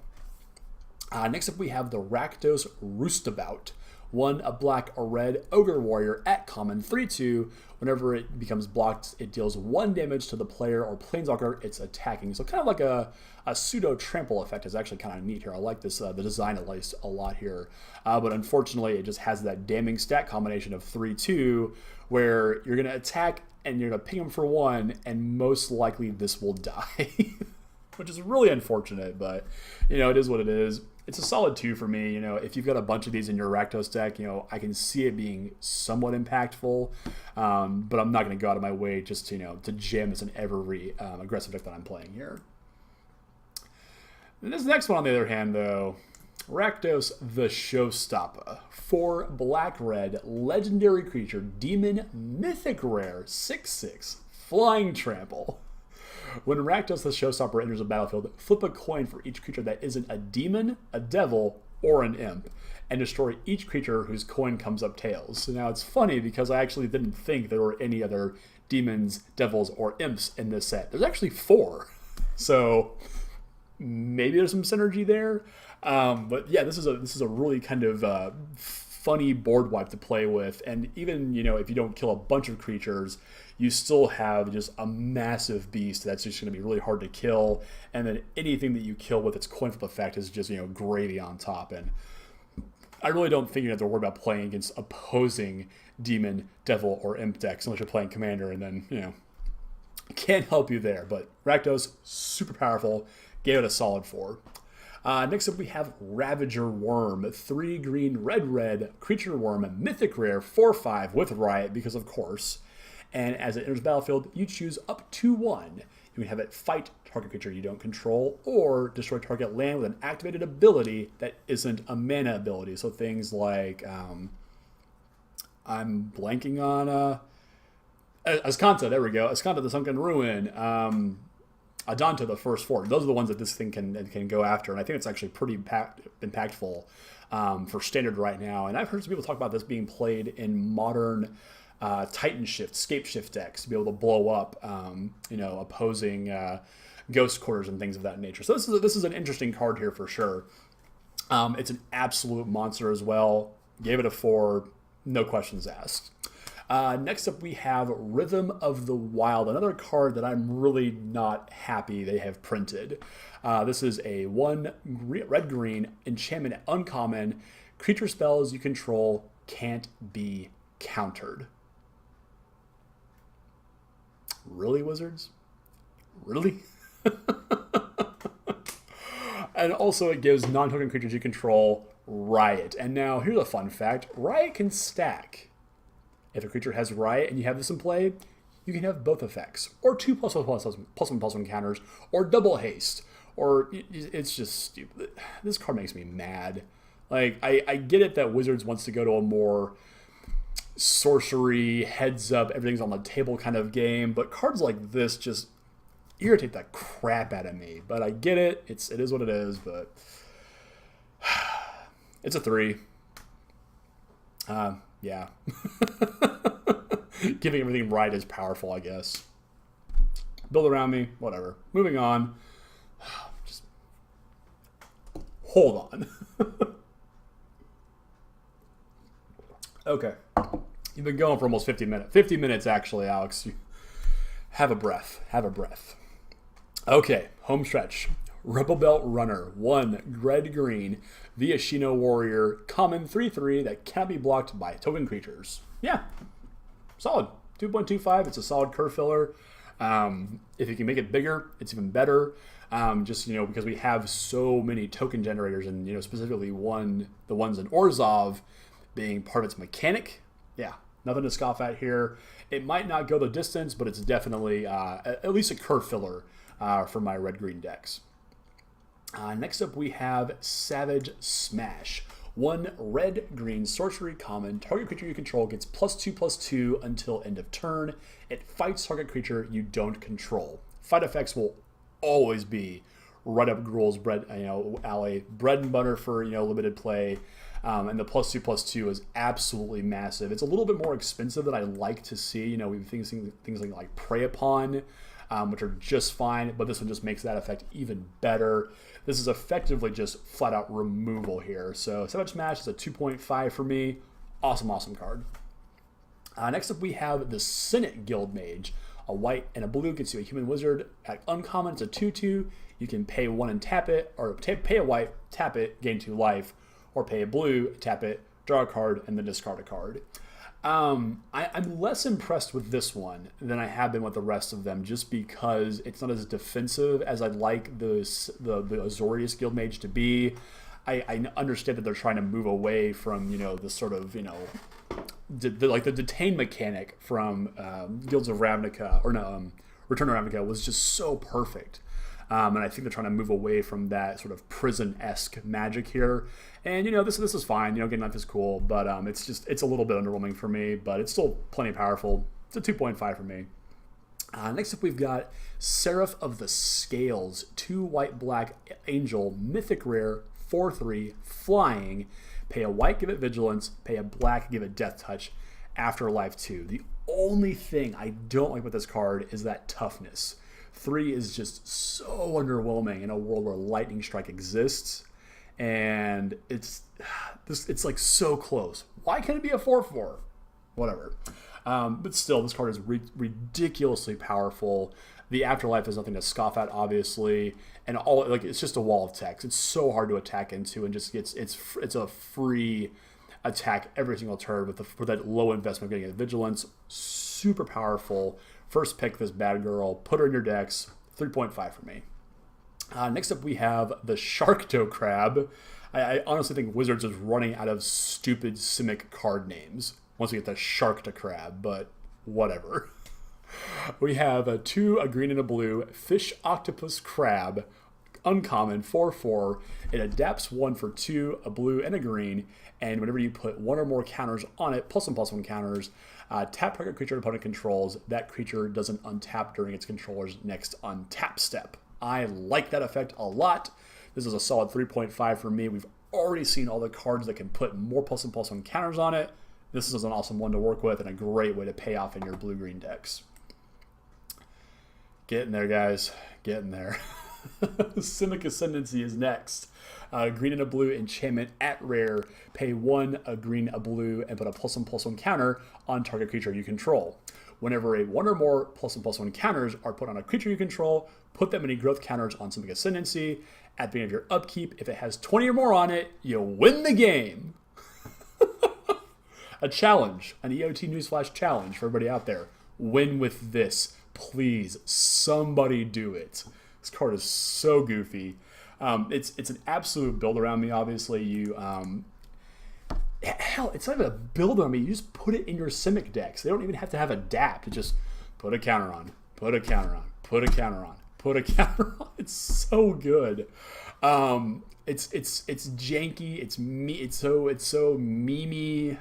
Speaker 1: Next up, we have the Rakdos Roostabout. 1 a black, a red, Ogre Warrior at common, 3/2. Whenever it becomes blocked, it deals 1 damage to the player or planeswalker it's attacking. So kind of like a pseudo trample effect is actually kind of neat here. I like this, the design at least a lot here. But unfortunately, it just has that damning stat combination of 3/2, where you're going to attack and you're going to ping him for 1, and most likely this will die. Which is really unfortunate, but, you know, it is what it is. It's a solid 2 for me. You know, if you've got a bunch of these in your Rakdos deck, you know, I can see it being somewhat impactful, but I'm not going to go out of my way just to, you know, to jam this in every aggressive deck that I'm playing here. And this next one, on the other hand, though, Rakdos the Showstopper. 4 black red legendary creature, demon, mythic rare, 6/6, flying trample. When Rakdos the Showstopper enters the battlefield, flip a coin for each creature that isn't a demon, a devil, or an imp, and destroy each creature whose coin comes up tails. So now it's funny because I actually didn't think there were any other demons, devils, or imps in this set. There's actually 4. So maybe there's some synergy there. But yeah, this is a really kind of funny board wipe to play with. And even, you know, if you don't kill a bunch of creatures, you still have just a massive beast that's just going to be really hard to kill. And then anything that you kill with its coin flip effect is just, you know, gravy on top. And I really don't think you have to worry about playing against opposing demon, devil, or imp decks unless you're playing commander, and then, you know, can't help you there. But Rakdos, super powerful. Gave it a solid 4. Next up, we have Ravager Worm. 3 green, red, red, creature worm, mythic rare, 4/5 with Riot, because of course. And as it enters the battlefield, you choose up to 1. You can have it fight target creature you don't control, or destroy target land with an activated ability that isn't a mana ability. So things like, I'm blanking on Azcanta, there we go. Azcanta the Sunken Ruin, Adanta the First Fort. Those are the ones that this thing can go after, and I think it's actually pretty impactful for standard right now. And I've heard some people talk about this being played in modern Titan Shift, Scape Shift decks to be able to blow up, you know, opposing Ghost Quarters and things of that nature. So this is an interesting card here for sure. It's an absolute monster as well. Gave it a 4, no questions asked. Next up, we have Rhythm of the Wild, another card that I'm really not happy they have printed. This is a 1 red-green enchantment uncommon. Creature spells you control can't be countered. Really, Wizards? Really? And also it gives non-token creatures you control Riot. And now here's a fun fact. Riot can stack. If a creature has Riot and you have this in play, you can have both effects, or two +1/+1 counters, or double haste, or it's just stupid. This card makes me mad. Like, I get it that Wizards wants to go to a more sorcery, heads up, everything's on the table kind of game, but cards like this just irritate the crap out of me. But I get it. It is what it is, but it's a 3. Yeah. Giving everything right is powerful, I guess. Build around me, whatever. Moving on. Just hold on. Okay. You've been going for almost 50 minutes. 50 minutes, actually, Alex. Have a breath. Have a breath. Okay, home stretch. Rebel Belt Runner, 1 red-green, the Ashino Warrior, common 3/3 that cannot be blocked by token creatures. Yeah, solid. 2.25, it's a solid curve filler. If you can make it bigger, it's even better. Just, because we have so many token generators, and, specifically the ones in Orzhov being part of its mechanic. Yeah, nothing to scoff at here. It might not go the distance, but it's definitely at least a curve filler for my red-green decks. Next up, we have Savage Smash. 1 red-green sorcery common. Target creature you control gets +2/+2 until end of turn. It fights target creature you don't control. Fight effects will always be right up Gruul's alley. Bread and butter for limited play. And the +2/+2 is absolutely massive. It's a little bit more expensive than I like to see. We've things like Prey Upon, which are just fine, but this one just makes that effect even better. This is effectively just flat out removal here. So Savage Smash is a 2.5 for me. Awesome, awesome card. Next up, we have the Senate Guild Mage. A white and a blue gets you a human wizard. At uncommon, it's a 2/2. You can pay 1 and tap it, or pay a white, tap it, gain 2 life, or pay a blue, tap it, draw a card, and then discard a card. I'm less impressed with this one than I have been with the rest of them, just because it's not as defensive as I'd like the Azorius Guild Mage to be. I understand that they're trying to move away from the sort of the detain mechanic from Guilds of Ravnica, or no, Return of Ravnica was just so perfect. And I think they're trying to move away from that sort of prison-esque magic here. And, this is fine. Getting life is cool, but it's a little bit underwhelming for me, but it's still plenty powerful. It's a 2.5 for me. Next up, we've got Seraph of the Scales, 2 white-black angel, mythic rare, 4/3, flying. Pay a white, give it vigilance. Pay a black, give it death touch. Afterlife 2. The only thing I don't like with this card is that toughness. 3 is just so underwhelming in a world where Lightning Strike exists, and it's like so close. Why can't it be a 4/4? Whatever. But still, this card is ridiculously powerful. The Afterlife is nothing to scoff at, obviously, and it's just a wall of text. It's so hard to attack into, and just it's a free attack every single turn with that low investment getting a vigilance. Super powerful. First pick this bad girl, put her in your decks. 3.5 for me. Next up, we have the Sharkdo Crab. I honestly think Wizards is running out of stupid Simic card names once we get the Sharkdo Crab, but whatever. We have a 2, a green and a blue, Fish Octopus Crab, uncommon, 4/4. It adapts 1 for 2, a blue and a green, and whenever you put 1 or more counters on it, +1/+1 counters, tap target creature opponent controls. That creature doesn't untap during its controller's next untap step. I like that effect a lot. This is a solid 3.5 for me. We've already seen all the cards that can put more +1/+1 counters on it. This is an awesome one to work with and a great way to pay off in your blue-green decks. Getting there, guys. Getting there. Simic Ascendancy is next. Green and a blue enchantment at rare. Pay 1, a green, a blue, and put a +1/+1 counter on target creature you control. Whenever a 1 or more +1/+1 counters are put on a creature you control, put that many growth counters on Simic Ascendancy. At the end of your upkeep, if it has 20 or more on it, you win the game. A challenge, an EOT Newsflash challenge for everybody out there. Win with this. Please, somebody do it. This card is so goofy. It's an absolute build around me, obviously. Hell, it's not even a build on me. You just put it in your Simic decks. They don't even have to have Adapt. It just put a counter on, put a counter on, put a counter on, put a counter on. It's so good. It's janky. It's so memey.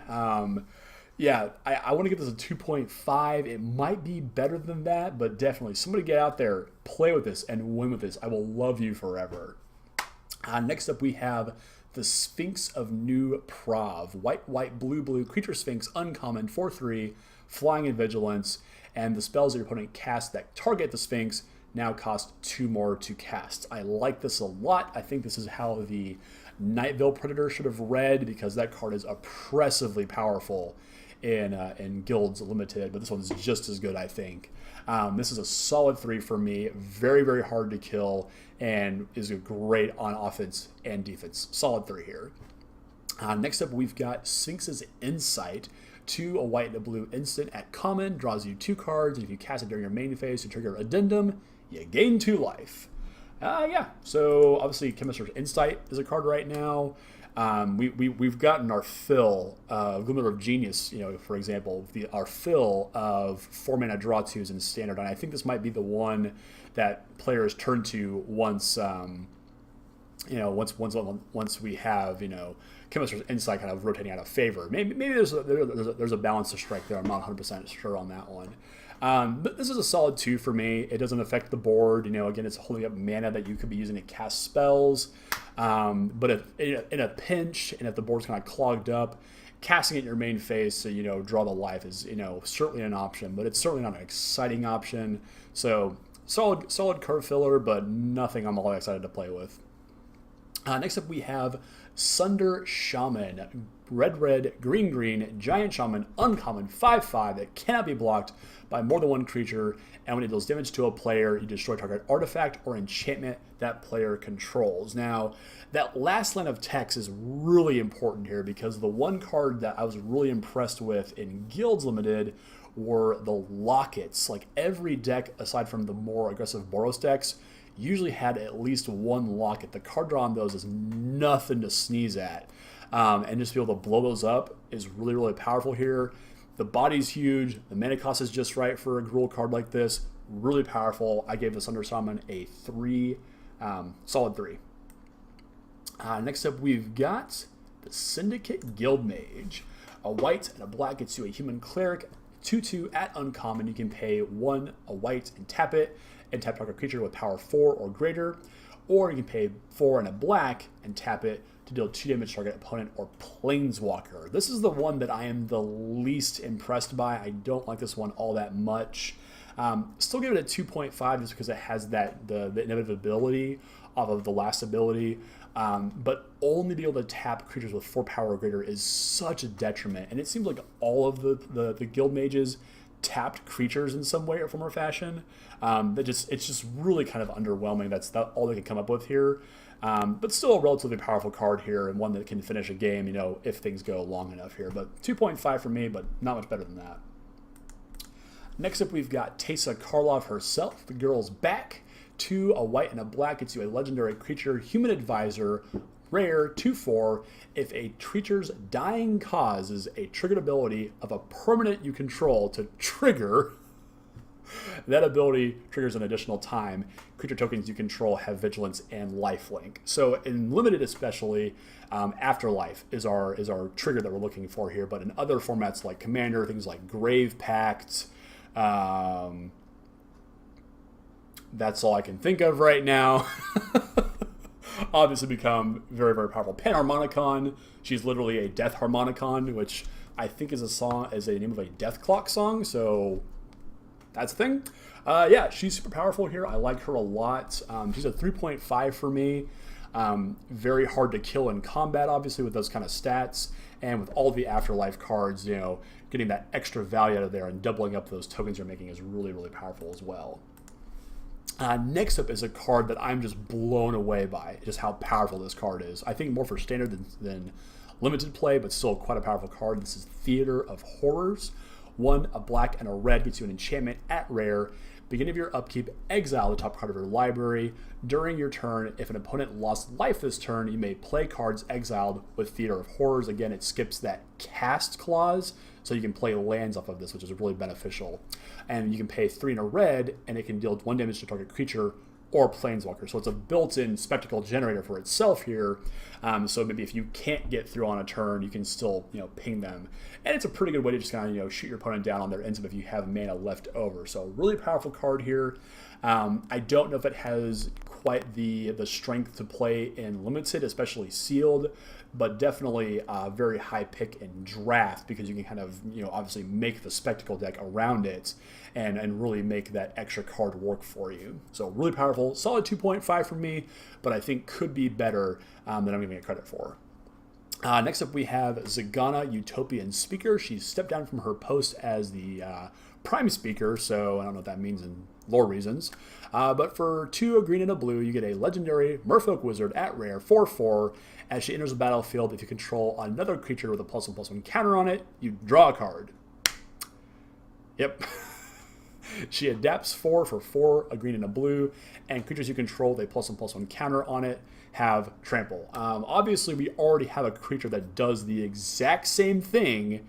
Speaker 1: Yeah, I want to give this a 2.5. It might be better than that, but definitely somebody get out there, play with this, and win with this. I will love you forever. Next up, we have the Sphinx of New Prov. White, white, blue, blue, creature Sphinx, uncommon, 4/3, flying and vigilance, and the spells that your opponent casts that target the Sphinx now cost 2 more to cast. I like this a lot. I think this is how the Nightvale Predator should have read, because that card is oppressively powerful in Guilds Limited, but this one's just as good, I think. This is a solid 3 for me. Very, very hard to kill, and is great on offense and defense. Solid 3 here. Next up, we've got Sphinx's Insight. 2, a white and a blue instant at common, draws you 2 cards, and if you cast it during your main phase to trigger Addendum, you gain 2 life. Yeah, so obviously Chemist's Insight is a card right now. We've gotten our fill of Glimmer of Genius, for example, our fill of 4-mana draw 2s in Standard, and I think this might be the one that players turn to once we have Chemist's Insight kind of rotating out of favor. Maybe there's a balance to strike there. I'm not 100% sure on that one. But this is a solid 2 for me. It doesn't affect the board. Again, it's holding up mana that you could be using to cast spells. But if in a pinch, and if the board's kind of clogged up, casting it in your main phase to draw the life is certainly an option, but it's certainly not an exciting option. So solid card filler, but nothing I'm all excited to play with. Next up, we have Sunder Shaman. Red, green, giant shaman, uncommon, 5/5 that cannot be blocked by more than one creature, and when it deals damage to a player, you destroy target artifact or enchantment that player controls. Now, that last line of text is really important here, because the one card that I was really impressed with in Guilds Limited were the lockets. Like, every deck, aside from the more aggressive Boros decks, usually had at least one locket. The card draw on those is nothing to sneeze at. And just be able to blow those up is really, really powerful here. The body's huge. The mana cost is just right for a Gruul card like this. Really powerful. I gave the Sunder Shaman a 3, solid 3. Next up, we've got the Syndicate Guildmage. A white and a black gets you a human cleric. 2/2 at uncommon. You can pay 1 a white and tap it, and tap target creature with power 4 or greater. Or you can pay 4 and a black and tap it to deal 2 damage to target opponent or planeswalker. This is the one that I am the least impressed by. I don't like this one all that much. Still give it a 2.5 just because it has the inevitability off of the last ability. But only be able to tap creatures with 4 power or greater is such a detriment. And it seems like all of the guild mages tapped creatures in some way or form or fashion. It's just really kind of underwhelming. That's all they can come up with here. But still a relatively powerful card here, and one that can finish a game, if things go long enough here. But 2.5 for me, but not much better than that. Next up, we've got Teysa Karlov herself. The girl's back. 2, a white and a black gets you a legendary creature, Human Advisor, rare, 2/4. If a creature's dying causes a triggered ability of a permanent you control to trigger, that ability triggers an additional time. Creature tokens you control have vigilance and lifelink. So in Limited especially, Afterlife is our trigger that we're looking for here. But in other formats like Commander, things like Grave Pact, that's all I can think of right now. Obviously become very, very powerful. Panharmonicon, she's literally a Death Harmonicon, which I think is a name of a Death Clock song, so that's a thing. Yeah, she's super powerful here. I like her a lot. She's a 3.5 for me. Very hard to kill in combat, obviously, with those kind of stats. And with all the Afterlife cards, getting that extra value out of there and doubling up those tokens you're making is really, really powerful as well. Next up is a card that I'm just blown away by, just how powerful this card is. I think more for Standard than Limited play, but still quite a powerful card. This is Theater of Horrors. 1, a black and a red gets you an enchantment at rare. Beginning of your upkeep, exile the top card of your library. During your turn, if an opponent lost life this turn, you may play cards exiled with Theater of Horrors. Again, it skips that cast clause, so you can play lands off of this, which is really beneficial. And you can pay 3 and a red, and it can deal 1 damage to target creature or planeswalker. So it's a built-in spectacle generator for itself here. So maybe if you can't get through on a turn, you can still, ping them. And it's a pretty good way to just kind of, shoot your opponent down on their ends if you have mana left over. So really powerful card here. I don't know if it has quite the strength to play in Limited, especially Sealed, but definitely a very high pick in Draft because you can kind of, obviously make the Spectacle deck around it and really make that extra card work for you. So really powerful, solid 2.5 for me, but I think could be better than I'm giving it credit for. Next up we have Zagana, Utopian Speaker. She's stepped down from her post as the Prime Speaker, so I don't know what that means in lore reasons. But for 2, a green and a blue, you get a legendary Merfolk Wizard at rare, 4/4. As she enters the battlefield, if you control another creature with a +1/+1 counter on it, you draw a card. Yep. She adapts 4 for 4, a green and a blue, and creatures you control with a +1/+1 counter on it have trample. Obviously, we already have a creature that does the exact same thing,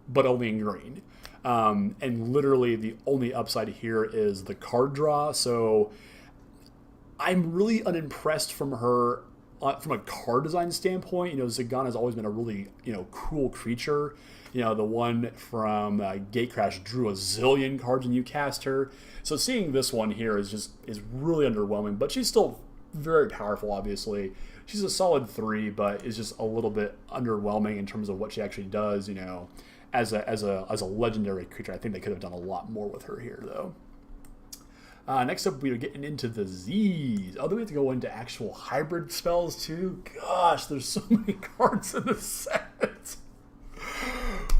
Speaker 1: but only in green. And literally the only upside here is the card draw. So I'm really unimpressed from her from a card design standpoint. Zagana has always been a really, cool creature. The one from Gatecrash drew a zillion cards when you cast her. So seeing this one here is really underwhelming, but she's still very powerful, obviously. She's a solid 3, but is just a little bit underwhelming in terms of what she actually does, as a legendary creature. I think they could have done a lot more with her here, though. Next up, we are getting into the Z's. Oh, do we have to go into actual hybrid spells, too? Gosh, there's so many cards in this set.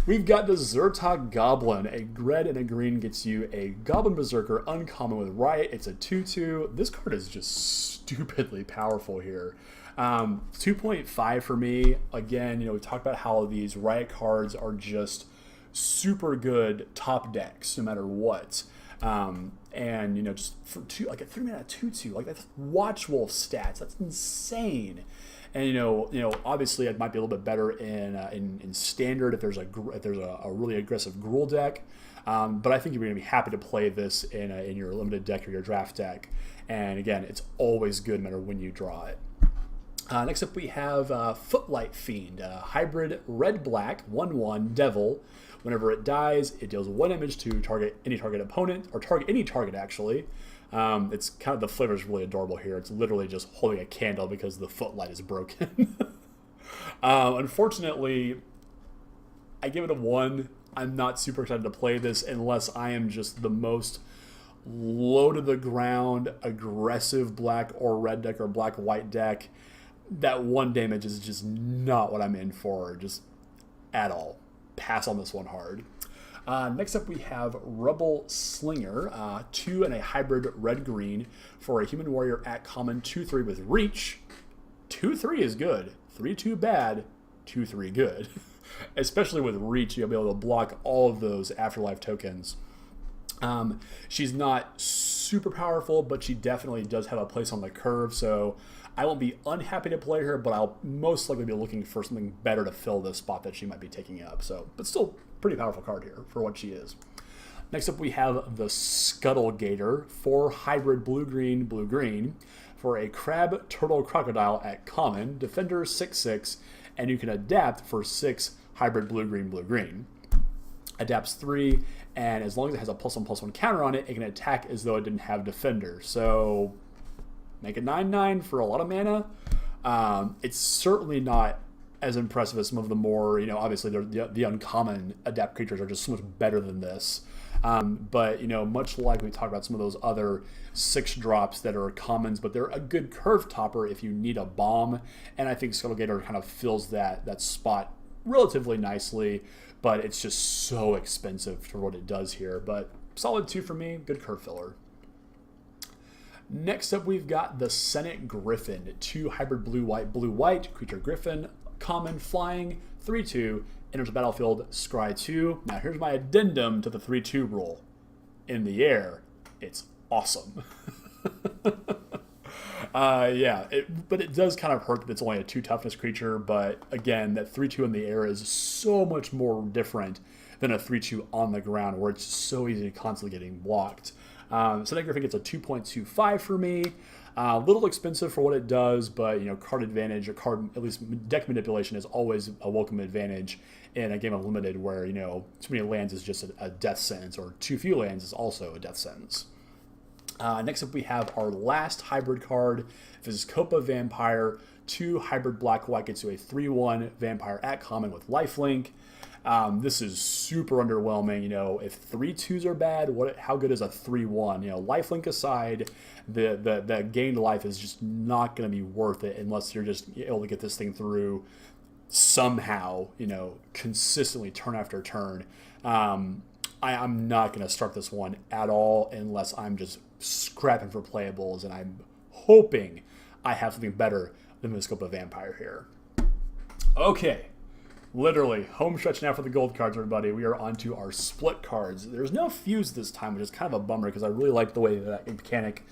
Speaker 1: We've got the Zertok Goblin. A red and a green gets you a Goblin Berserker uncommon with Riot. It's a 2/2. This card is just stupidly powerful here. 2.5 for me. Again, we talked about how these Riot cards are just super good top decks, no matter what. And just for a 3-mana 2/2, that's Watch Wolf stats. That's insane. And obviously it might be a little bit better in standard if there's a really aggressive Gruul deck. But I think you're going to be happy to play this in your limited deck or your draft deck. And again, it's always good no matter when you draw it. Next up we have Footlight Fiend, hybrid red-black 1/1 devil. Whenever it dies, it deals 1 damage to target any target opponent, or target any target actually. It's kind of, the flavor is really adorable here. It's literally just holding a candle because the footlight is broken. Unfortunately, I give it a 1. I'm not super excited to play this unless I am just the most low to the ground, aggressive black or red deck or black-white deck. That 1 damage is just not what I'm in for, just at all. Pass on this one hard. Next up we have Rebel Slinger, 2 and a hybrid red-green for a human warrior at common, 2/3 with reach. 2/3 is good, 3/2 bad, 2/3 good. Especially with reach, you'll be able to block all of those afterlife tokens. She's not super powerful, but she definitely does have a place on the curve, so I won't be unhappy to play her, but I'll most likely be looking for something better to fill the spot that she might be taking up. So, but still pretty powerful card here for what she is. Next up we have the Scuttle Gator, 4 hybrid blue-green for a crab turtle crocodile at common, defender 6/6, and you can adapt for 6 hybrid blue-green. Adapts 3, and as long as it has a +1/+1 counter on it, it can attack as though it didn't have defender. So make it 9/9 for a lot of mana. It's certainly not as impressive as some of the more, obviously the uncommon adapt creatures are just so much better than this. But, much like we talked about some of those other 6 drops that are commons, but they're a good curve topper if you need a bomb. And I think Scuttle Gator kind of fills that spot relatively nicely, but it's just so expensive for what it does here. But solid 2 for me, good curve filler. Next up, we've got the Senate Griffin, 2 hybrid blue-white, creature Griffin, common, flying, 3/2, enters the battlefield, scry 2. Now here's my addendum to the 3/2 rule. In the air, it's awesome. Yeah, but it does kind of hurt that it's only a 2 toughness creature. But again, that 3/2 in the air is so much more different than a 3/2 on the ground, where it's so easy to constantly getting blocked. So that Griffin gets a 2.25 for me. A little expensive for what it does, but card advantage or card, at least deck manipulation, is always a welcome advantage in a game of limited where too many lands is just a death sentence, or too few lands is also a death sentence. Next up, we have our last hybrid card. This is Copa Vampire. 2 hybrid black-white gets you a 3/1 vampire at common with lifelink. This is super underwhelming. If 3/2s are bad, how good is a 3/1? Lifelink aside, the gained life is just not going to be worth it unless you're just able to get this thing through somehow, consistently turn after turn. I'm not going to start this one at all unless I'm just scrapping for playables, and I'm hoping I have something better than the Scope of Vampire here. Okay, literally home stretch now for the gold cards, everybody. We are on to our split cards. There's no fuse this time, which is kind of a bummer because I really like the way that mechanic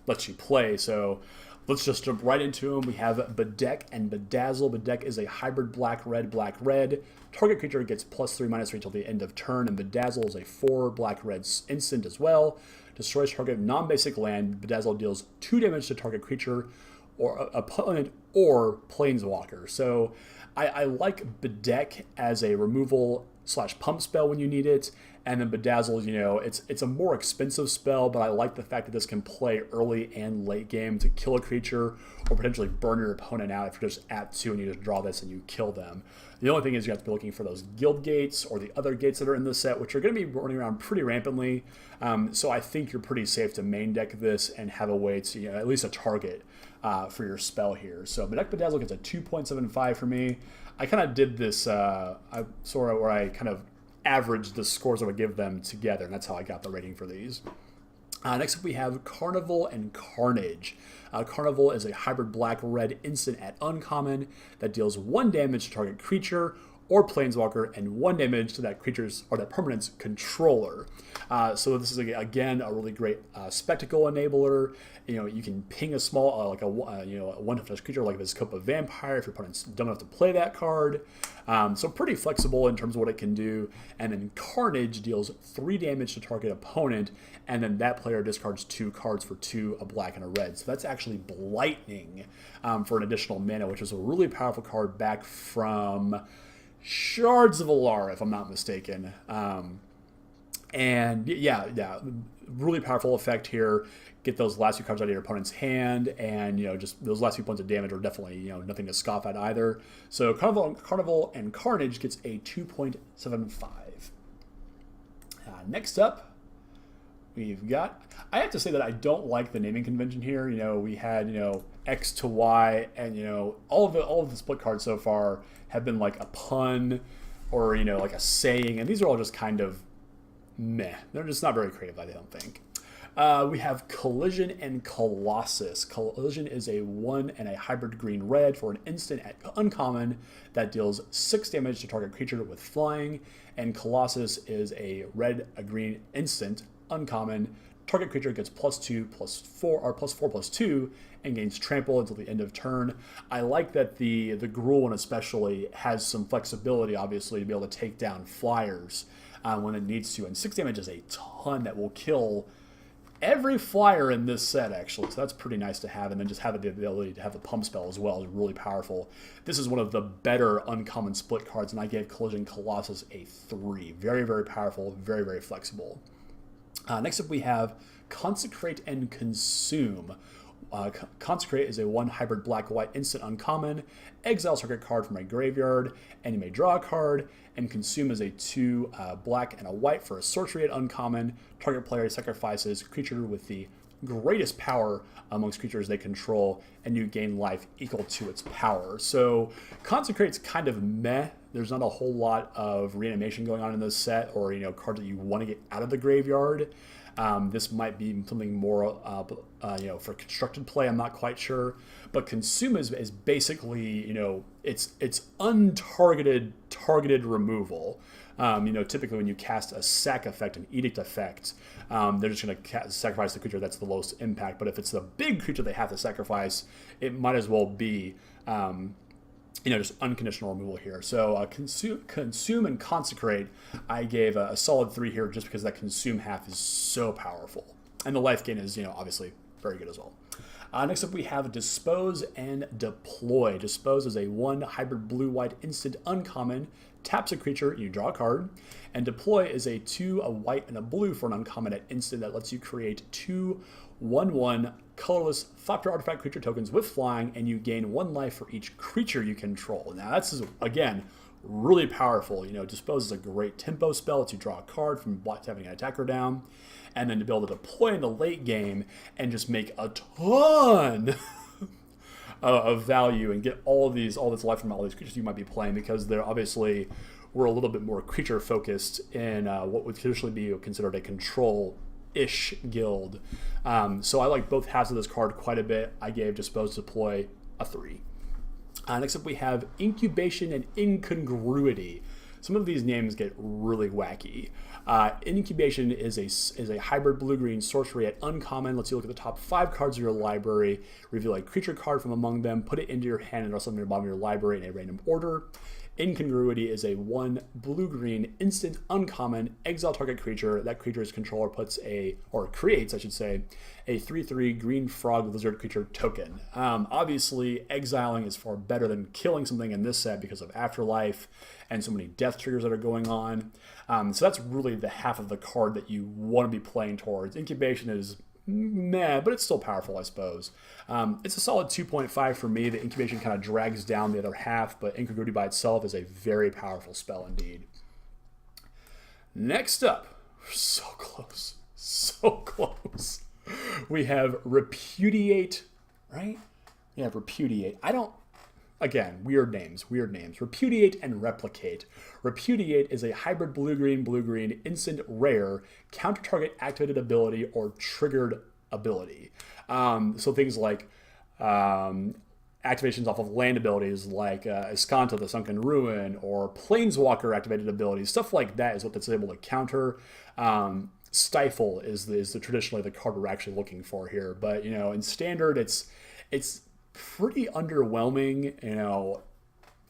Speaker 1: lets you play. So let's just jump right into them. We have Bedeck and Bedazzle. Bedeck is a hybrid black-red, black-red. Target creature gets +3/-3 until the end of turn, and Bedazzle is a 4 black-red instant as well. Destroys target non-basic land. Bedazzle deals 2 damage to target creature or opponent or planeswalker. So I like Bedeck as a removal / pump spell when you need it. And then Bedazzle, it's a more expensive spell, but I like the fact that this can play early and late game to kill a creature or potentially burn your opponent out if you're just at 2 and you just draw this and you kill them. The only thing is you have to be looking for those guild gates or the other gates that are in the set, which are going to be running around pretty rampantly. So I think you're pretty safe to main deck this and have a way to, at least a target for your spell here. So Bedeck Bedazzle gets a 2.75 for me. I kind of did this where I kind of averaged the scores I would give them together, and that's how I got the rating for these. Next up, we have Carnival and Carnage. Carnival is a hybrid black-red instant at uncommon that deals 1 damage to target creature or planeswalker and 1 damage to that creature's or that permanent's controller. So this is again a really great spectacle enabler. You can ping a small a 1 toughness creature like this Copa Vampire if your opponent's dumb enough to play that card. So pretty flexible in terms of what it can do. And then Carnage deals 3 damage to target opponent, and then that player discards 2 cards for 2, a black and a red. So that's actually Blightning for an additional mana, which is a really powerful card back from Shards of Alara, if I'm not mistaken. And yeah, really powerful effect here. Get those last few cards out of your opponent's hand, and just those last few points of damage are definitely nothing to scoff at either. So Carnival and Carnage gets a 2.75. Next up, we've got. I have to say that I don't like the naming convention here. We had X to Y, and all of the split cards so far have been like a pun or like a saying, and these are all just kind of meh. They're just not very creative, I don't think. We have Collision and Colossus. Collision is a 1 and a hybrid green-red for an instant at uncommon that deals 6 damage to target creature with flying, and Colossus is a red-green instant uncommon. Target creature gets +4/+2 and gains trample until the end of turn. I like that the Gruul one especially has some flexibility, obviously, to be able to take down flyers when it needs to. And 6 damage is a ton that will kill every flyer in this set, actually. So that's pretty nice to have. And then just have the ability to have the pump spell as well is really powerful. This is one of the better uncommon split cards, and I gave Collision Colossus a 3. Very, very powerful, very, very flexible. Next up, we have Consecrate and Consume. Consecrate is a 1 hybrid black-white instant uncommon. Exile target card from a graveyard, and you may draw a card. And Consume is a 2 black and a white for a sorcery at uncommon. Target player sacrifices creature with the greatest power amongst creatures they control, and you gain life equal to its power. So Consecrate's kind of meh. There's not a whole lot of reanimation going on in this set, or cards that you want to get out of the graveyard. This might be something more, for constructed play. I'm not quite sure, but Consume is basically, it's untargeted targeted removal. Typically when you cast a sack effect, an edict effect, they're just going to sacrifice the creature that's the lowest impact. But if it's the big creature they have to sacrifice, it might as well be just unconditional removal here. So consume and consecrate, I gave a solid 3 here just because that consume half is so powerful. And the life gain is, obviously very good as well. Next up we have Dispose and Deploy. Dispose is a 1 hybrid blue-white instant uncommon. Taps a creature, you draw a card. And Deploy is a 2, a white, and a blue for an uncommon at instant that lets you create 2 1/1 colorless Thopter artifact creature tokens with flying, and you gain 1 life for each creature you control. Now that's, again, really powerful. Dispose is a great tempo spell. Lets you draw a card from tapping an attacker down, and then to be able to deploy in the late game and just make a ton of value and get all this life from all these creatures you might be playing, because they're obviously we're a little bit more creature focused in what would traditionally be considered a control-ish guild. So I like both halves of this card quite a bit. I gave Dispose Deploy a 3. Next up we have Incubation and Incongruity. Some of these names get really wacky. Incubation is a hybrid blue-green sorcery at uncommon. Lets you look at the top 5 cards of your library, reveal a creature card from among them, put it into your hand, and also in the bottom of your library in a random order. Incongruity is a 1 blue-green instant uncommon. Exile target creature. That creature's controller creates, I should say, a 3/3 green frog lizard creature token. Obviously, exiling is far better than killing something in this set because of Afterlife and so many death triggers that are going on. So that's really the half of the card that you want to be playing towards. Incubation is meh, but it's still powerful, I suppose. It's a solid 2.5 for me. The Incubation kind of drags down the other half, but Incongruity by itself is a very powerful spell indeed. Next up, so close. We have Repudiate, right? Yeah, Repudiate. Again, weird names. Repudiate and Replicate. Repudiate is a hybrid blue-green instant rare, counter target activated ability or triggered ability. So things like activations off of land abilities like Escanta, the Sunken Ruin, or Planeswalker activated abilities. Stuff like that is what that's able to counter. Stifle is traditionally the card we're actually looking for here. But, in Standard, it's pretty underwhelming.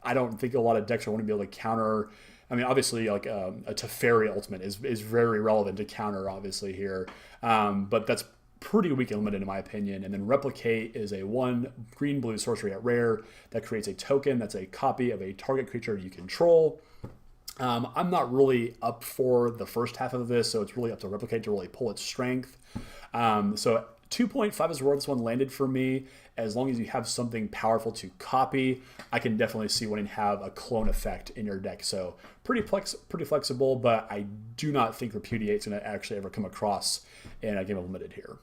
Speaker 1: I don't think a lot of decks are going to be able to counter. I mean, obviously, like a Teferi Ultimate is very relevant to counter, obviously, here. But that's pretty weak and limited, in my opinion. And then Replicate is a 1 green-blue sorcery at rare that creates a token that's a copy of a target creature you control. I'm not really up for the first half of this, so it's really up to Replicate to really pull its strength. So 2.5 is where this one landed for me. As long as you have something powerful to copy, I can definitely see wanting to have a clone effect in your deck. So pretty flexible, but I do not think Repudiate's going to actually ever come across in a game of Limited here.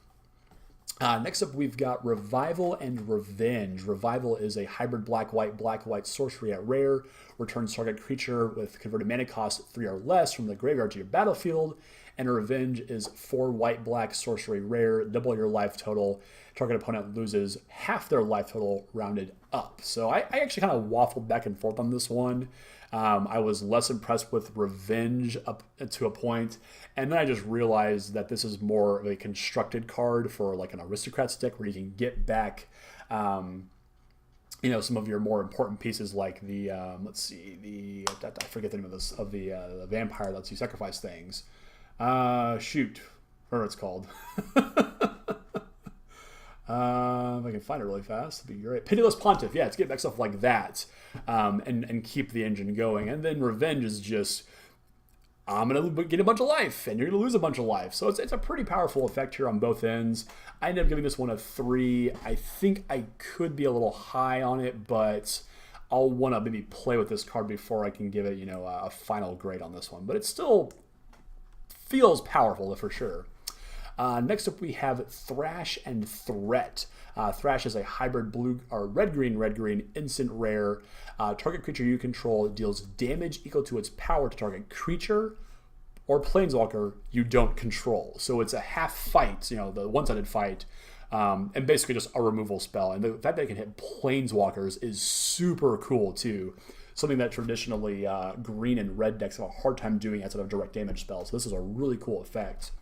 Speaker 1: Next up, we've got Revival and Revenge. Revival is a hybrid black-white sorcery at rare. Returns target creature with converted mana cost 3 or less from the graveyard to your battlefield. And Revenge is 4 white-black sorcery rare. Double your life total. Target opponent loses half their life total rounded up. So I actually kind of waffled back and forth on this one. I was less impressed with Revenge up to a point, and then I just realized that this is more of a constructed card for like an Aristocrats deck where you can get back, some of your more important pieces like the I forget the name of this the vampire that lets you sacrifice things. Or it's called. If I can find it really fast, that'd be great. Pitiless Pontiff, yeah, it's get back stuff like that, and keep the engine going. And then Revenge is just, I'm gonna get a bunch of life, and you're gonna lose a bunch of life. So it's a pretty powerful effect here on both ends. I ended up giving this one a 3. I think I could be a little high on it, but I'll want to maybe play with this card before I can give it, a final grade on this one. But it still feels powerful for sure. Next up, we have Thrash and Threat. Thrash is a hybrid red-green instant rare. Target creature you control deals damage equal to its power to target creature or planeswalker you don't control. So it's a half fight, the one-sided fight, and basically just a removal spell. And the fact that it can hit planeswalkers is super cool too. something that traditionally green and red decks have a hard time doing outside of direct damage spells. So this is a really cool effect.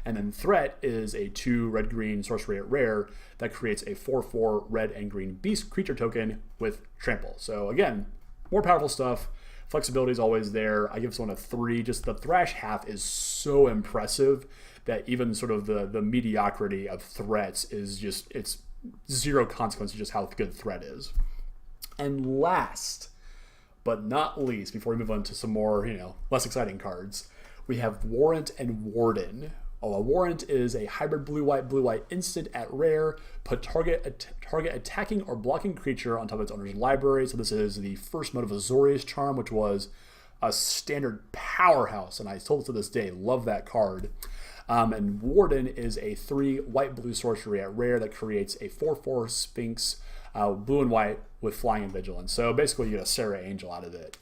Speaker 1: And then Threat is a 2 red-green sorcery at rare that creates a 4/4 red and green beast creature token with trample. So again, more powerful stuff. Flexibility is always there. I give this one a 3. Just the Thrash half is so impressive that even sort of the mediocrity of threats is just, it's zero consequence to just how good Threat is. And last but not least, before we move on to some more, less exciting cards, we have Warrant and Warden. A Warrant is a hybrid blue-white instant at rare. Put target attacking or blocking creature on top of its owner's library. So this is the first mode of Azorius Charm, which was a standard powerhouse, and I still to this day love that card. And Warden is a 3 white-blue sorcery at rare that creates a 4/4 Sphinx, blue and white with flying and vigilance. So basically, you get a Sarah Angel out of it.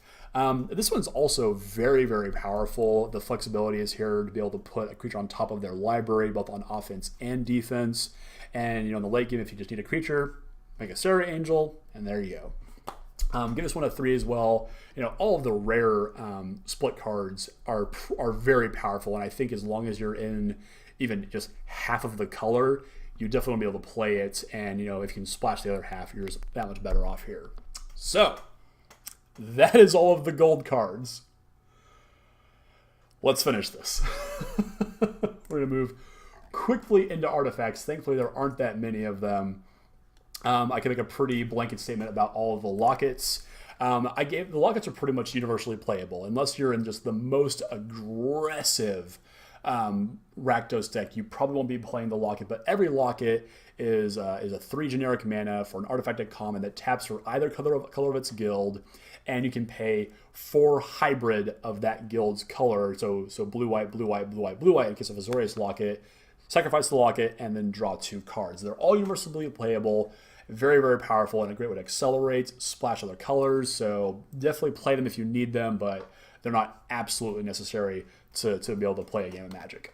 Speaker 1: This one's also very, very powerful. The flexibility is here to be able to put a creature on top of their library, both on offense and defense. And in the late game, if you just need a creature, make a Sarah Angel, and there you go. Give this one a 3 as well. All of the rare split cards are very powerful, and I think as long as you're in even just half of the color, you definitely want to be able to play it. And if you can splash the other half, you're just that much better off here. So that is all of the gold cards. Let's finish this. We're going to move quickly into artifacts. Thankfully, there aren't that many of them. I can make a pretty blanket statement about all of the lockets. The lockets are pretty much universally playable. Unless you're in just the most aggressive Rakdos deck, you probably won't be playing the locket, but every locket is a 3 generic mana for an artifact at common that taps for either color of its guild, and you can pay 4 hybrid of that guild's color, so blue-white, blue-white, blue-white, blue-white in case of Azorius locket, sacrifice the locket, and then draw 2 cards. They're all universally playable, very, very powerful, and a great way to accelerate, splash other colors, so definitely play them if you need them, but they're not absolutely necessary to be able to play a game of Magic.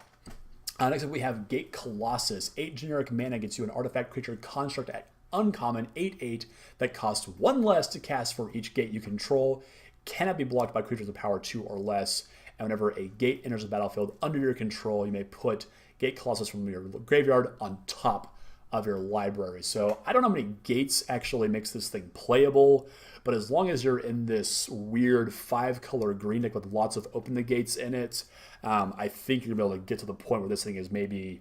Speaker 1: Next up, we have Gate Colossus. 8 generic mana gets you an artifact creature construct at uncommon 8/8 that costs 1 less to cast for each gate you control. Cannot be blocked by creatures of power 2 or less. And whenever a gate enters the battlefield under your control, you may put Gate Colossus from your graveyard on top of your library. So I don't know how many gates actually makes this thing playable, but as long as you're in this weird 5-color green deck with lots of open the gates in it, I think you're going to be able to get to the point where this thing is maybe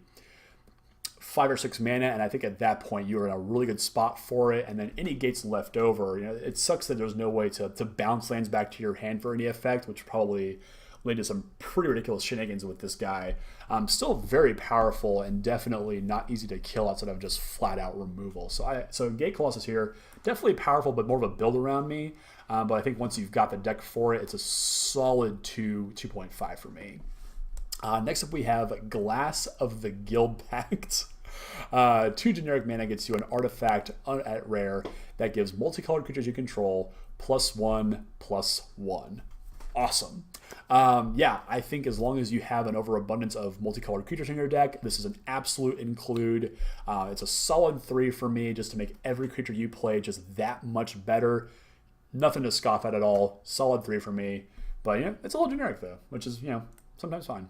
Speaker 1: 5 or 6 mana, and I think at that point you're in a really good spot for it. And then any gates left over, it sucks that there's no way to bounce lands back to your hand for any effect, which probably lead to some pretty ridiculous shenanigans with this guy. Still very powerful and definitely not easy to kill outside of just flat out removal. So Gate Colossus here, definitely powerful, but more of a build around me. But I think once you've got the deck for it, it's a solid 2.5 for me. Next up, we have Glass of the Guild Pact. 2 generic mana gets you an artifact at rare that gives multicolored creatures you control +1/+1. Awesome. I think as long as you have an overabundance of multicolored creatures in your deck, this is an absolute include. It's a solid 3 for me, just to make every creature you play just that much better. Nothing to scoff at all. Solid 3 for me. But it's a little generic though, which is sometimes fine.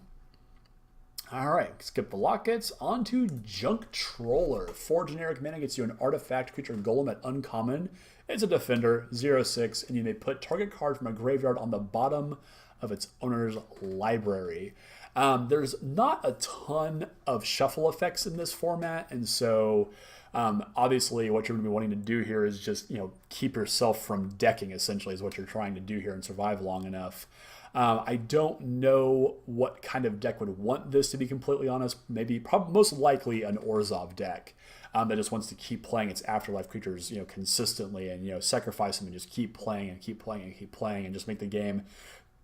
Speaker 1: All right, skip the lockets. On to Junk Troller. 4 generic mana gets you an artifact creature golem at uncommon. It's a defender, 0/6, and you may put target card from a graveyard on the bottom of its owner's library. There's not a ton of shuffle effects in this format, and so obviously what you're going to be wanting to do here is just keep yourself from decking, essentially, is what you're trying to do here and survive long enough. I don't know what kind of deck would want this, to be completely honest. Most likely an Orzhov deck that just wants to keep playing its afterlife creatures, consistently, and sacrifice them and just keep playing and keep playing and keep playing and just make the game,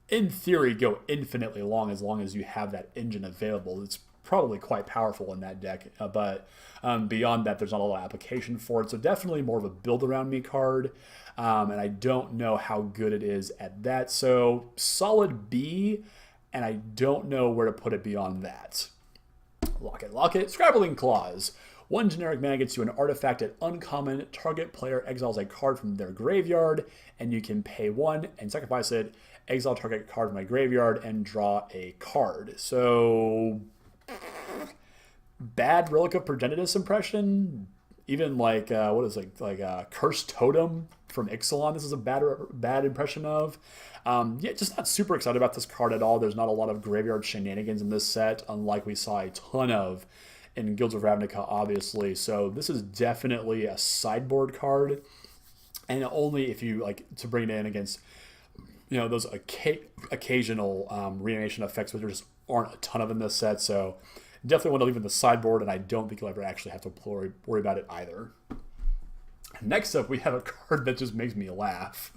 Speaker 1: in theory, go infinitely long as you have that engine available. It's probably quite powerful in that deck, but beyond that, there's not a lot of application for it. So definitely more of a build around me card. And I don't know how good it is at that. So solid B, and I don't know where to put it beyond that. Locket. Scrabbling Claws. One generic mana gets you an artifact at uncommon. Target player exiles a card from their graveyard, and you can pay 1 and sacrifice it. Exile target card from my graveyard and draw a card. So, bad Relic of Progenitus impression. Even like what is it, like Cursed Totem from Ixalan. This is a bad impression of. Yeah, just not super excited about this card at all. There's not a lot of graveyard shenanigans in this set, unlike we saw a ton of in Guilds of Ravnica, obviously. So this is definitely a sideboard card, and only if you like to bring it in against, you know, those occasional reanimation effects, which there just aren't a ton of in this set. So definitely want to leave it in the sideboard, and I don't think you'll ever actually have to worry about it either. Next up, we have a card that just makes me laugh.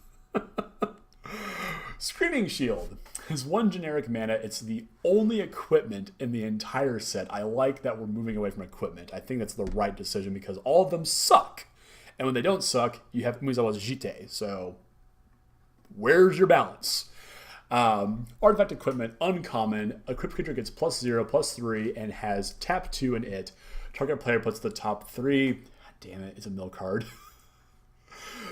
Speaker 1: Screaming Shield is 1 generic mana. It's the only equipment in the entire set. I like that we're moving away from equipment. I think that's the right decision because all of them suck. And when they don't suck, you have Muzawa's Jite. So where's your balance? Artifact equipment, uncommon. Equipped creature gets +0/+3 and has tap 2 in it. Target player puts the top 3. God damn it, it's a mill card.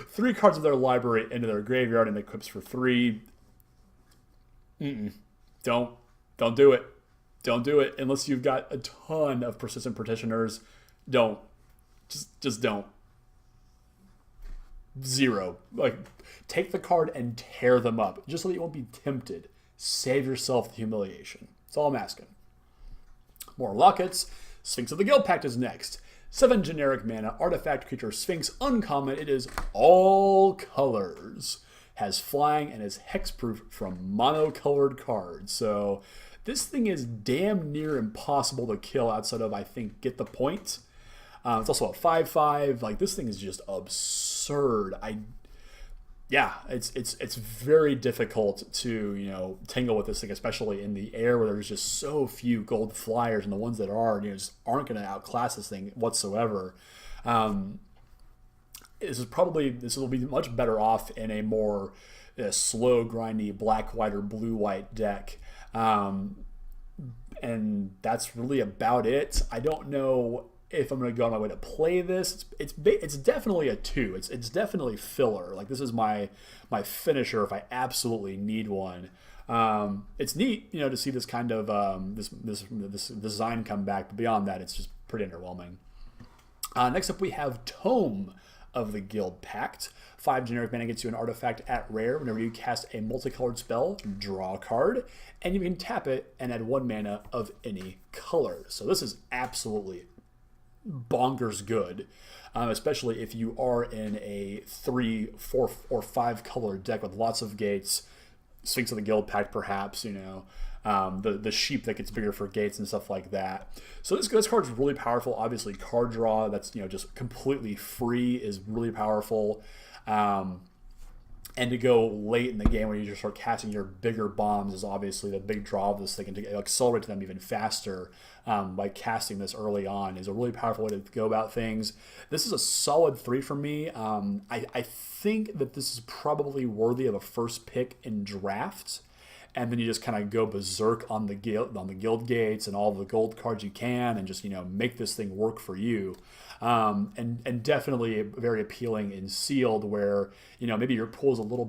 Speaker 1: 3 cards of their library into their graveyard and equips for 3. Don't do it. Don't do it unless you've got a ton of persistent petitioners. Don't. Just don't. 0. Like, take the card and tear them up just so that you won't be tempted. Save yourself the humiliation. That's all I'm asking. More lockets. Sphinx of the Guild Pact is next. 7 generic mana, artifact creature Sphinx, uncommon. It is all colors. Has flying and is hexproof from monocolored cards. So this thing is damn near impossible to kill outside of, I think, Get the Point. It's also a 5/5. Like, this thing is just absurd. It's very difficult to, you know, tangle with this thing, especially in the air where there's just so few gold flyers, and the ones that are, you know, just aren't going to outclass this thing whatsoever. This will be much better off in a more slow, grindy black, white, or blue, white deck. And that's really about it. I don't know if I'm going to go on my way to play this. It's definitely a 2. It's definitely filler. Like, this is my finisher if I absolutely need one. It's neat, you know, to see this kind of this design come back, but beyond that, it's just pretty underwhelming. Next up, we have Tome of the Guild Pact. 5 generic mana gets you an artifact at rare. Whenever you cast a multicolored spell, draw a card, and you can tap it and add 1 mana of any color. So this is absolutely bonkers good, especially if you are in a 3, 4, or 5 color deck with lots of gates. Sphinx of the Guild Pact, perhaps, you know, the sheep that gets bigger for gates and stuff like that. So this card is really powerful. Obviously, card draw that's, you know, just completely free is really powerful. And to go late in the game when you just start casting your bigger bombs is obviously the big draw of this thing, and to accelerate them even faster by casting this early on is a really powerful way to go about things. This is a solid 3 for me. I think that this is probably worthy of a first pick in draft, and then you just kind of go berserk on the guild gates and all the gold cards you can, and just, you know, make this thing work for you. And definitely very appealing in sealed, where, you know, maybe your pool is a little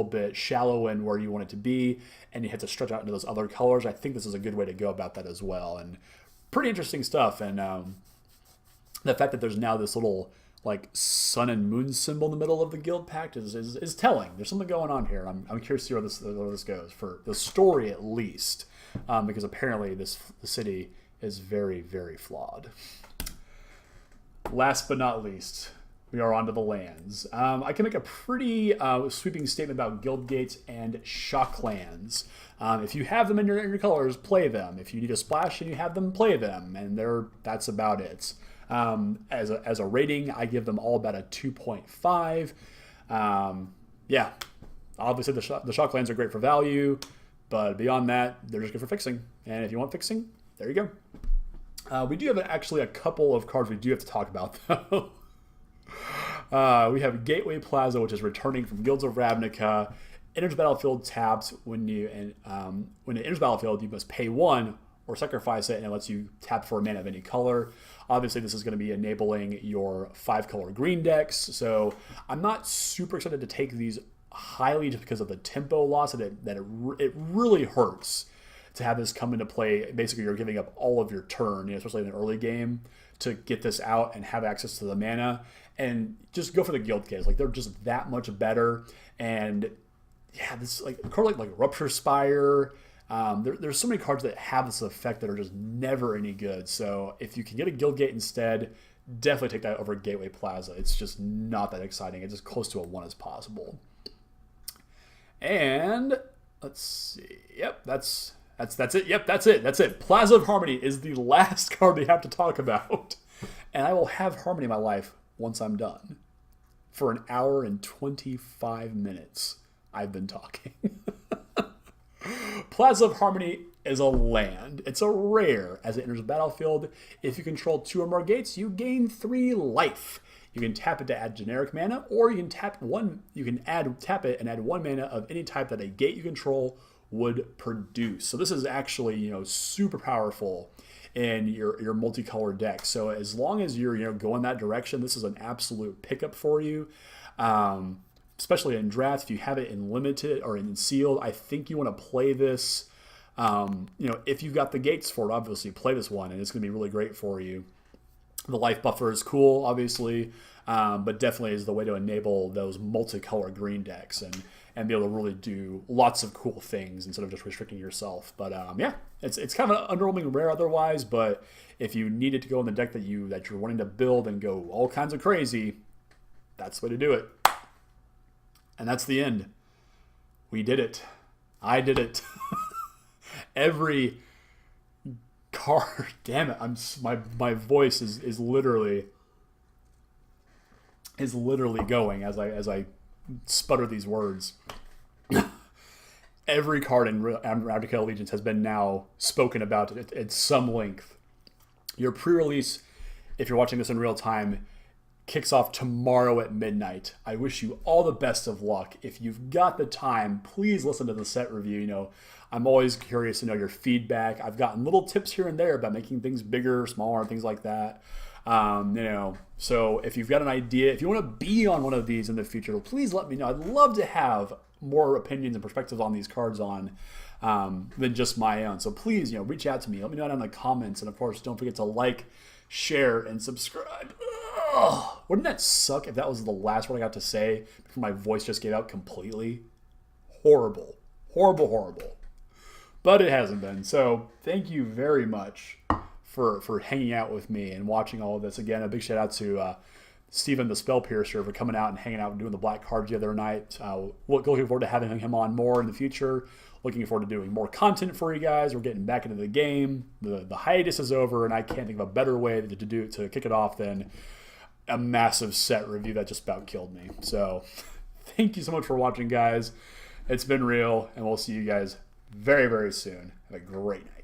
Speaker 1: bit shallow in where you want it to be, and you have to stretch out into those other colors. I think this is a good way to go about that as well, and pretty interesting stuff. And the fact that there's now this little like sun and moon symbol in the middle of the Guild Pact is telling. There's something going on here. I'm curious to see where this goes, for the story at least, because apparently the city is very, very flawed. Last but not least, we are on to the lands. I can make a pretty sweeping statement about guild gates and shock lands. If you have them in your colors, play them. If you need a splash and you have them, play them. And that's about it. As a rating, I give them all about a 2.5. Yeah, obviously the shock lands are great for value, but beyond that, they're just good for fixing. And if you want fixing, there you go. We do have actually a couple of cards we do have to talk about, though. We have Gateway Plaza, which is returning from Guilds of Ravnica. Enters battlefield tapped. When it enters battlefield, you must pay 1 or sacrifice it, and it lets you tap for a mana of any color. Obviously, this is going to be enabling your 5-color green decks, so I'm not super excited to take these highly just because of the tempo loss, that it really hurts to have this come into play. Basically, you're giving up all of your turn, especially in the early game, to get this out and have access to the mana. And just go for the Guild Gaze. Like, they're just that much better. And yeah, this like a card like Rupture Spire. There's so many cards that have this effect that are just never any good. So if you can get a Guild Gate instead, definitely take that over Gateway Plaza. It's just not that exciting. It's as close to a 1 as possible. And let's see. Yep, that's it. Yep, that's it. Plaza of Harmony is the last card we have to talk about. And I will have Harmony in my life once I'm done. For an hour and 25 minutes, I've been talking. Plaza of Harmony is a land. It's a rare. As it enters the battlefield, if you control 2 or more gates, you gain 3 life. You can tap it to add generic mana, or you can tap it and add 1 mana of any type that a gate you control would produce. So this is actually, super powerful in your multicolored deck. So as long as you're going that direction, this is an absolute pickup for you. Especially in draft, if you have it in limited or in sealed, I think you want to play this. If you've got the gates for it, obviously play this one, and it's going to be really great for you. The life buffer is cool, obviously, but definitely is the way to enable those multicolor green decks and be able to really do lots of cool things instead of just restricting yourself. But yeah, it's kind of an underwhelming rare otherwise, but if you need it to go in the deck that you're wanting to build and go all kinds of crazy, that's the way to do it. And that's the end. We did it. I did it. Every card, damn it! My voice is literally going as I sputter these words. Every card in Ravnica Allegiance has been now spoken about at some length. Your pre-release, if you're watching this in real time, kicks off tomorrow at midnight. I wish you all the best of luck. If you've got the time, please listen to the set review. I'm always curious to know your feedback. I've gotten little tips here and there about making things bigger, smaller, things like that. So if you've got an idea, if you want to be on one of these in the future, please let me know. I'd love to have more opinions and perspectives on these cards than just my own. So please, reach out to me. Let me know down in the comments. And of course, don't forget to like, share, and subscribe. Ugh, wouldn't that suck if that was the last word I got to say before my voice just gave out completely? Horrible. Horrible, horrible. But it hasn't been. So thank you very much for hanging out with me and watching all of this. Again, a big shout out to Steven the Spell Piercer for coming out and hanging out and doing the black cards the other night. Looking forward to having him on more in the future. Looking forward to doing more content for you guys. We're getting back into the game. The hiatus is over, and I can't think of a better way to kick it off than a massive set review that just about killed me. So thank you so much for watching, guys. It's been real, and we'll see you guys very, very soon. Have a great night.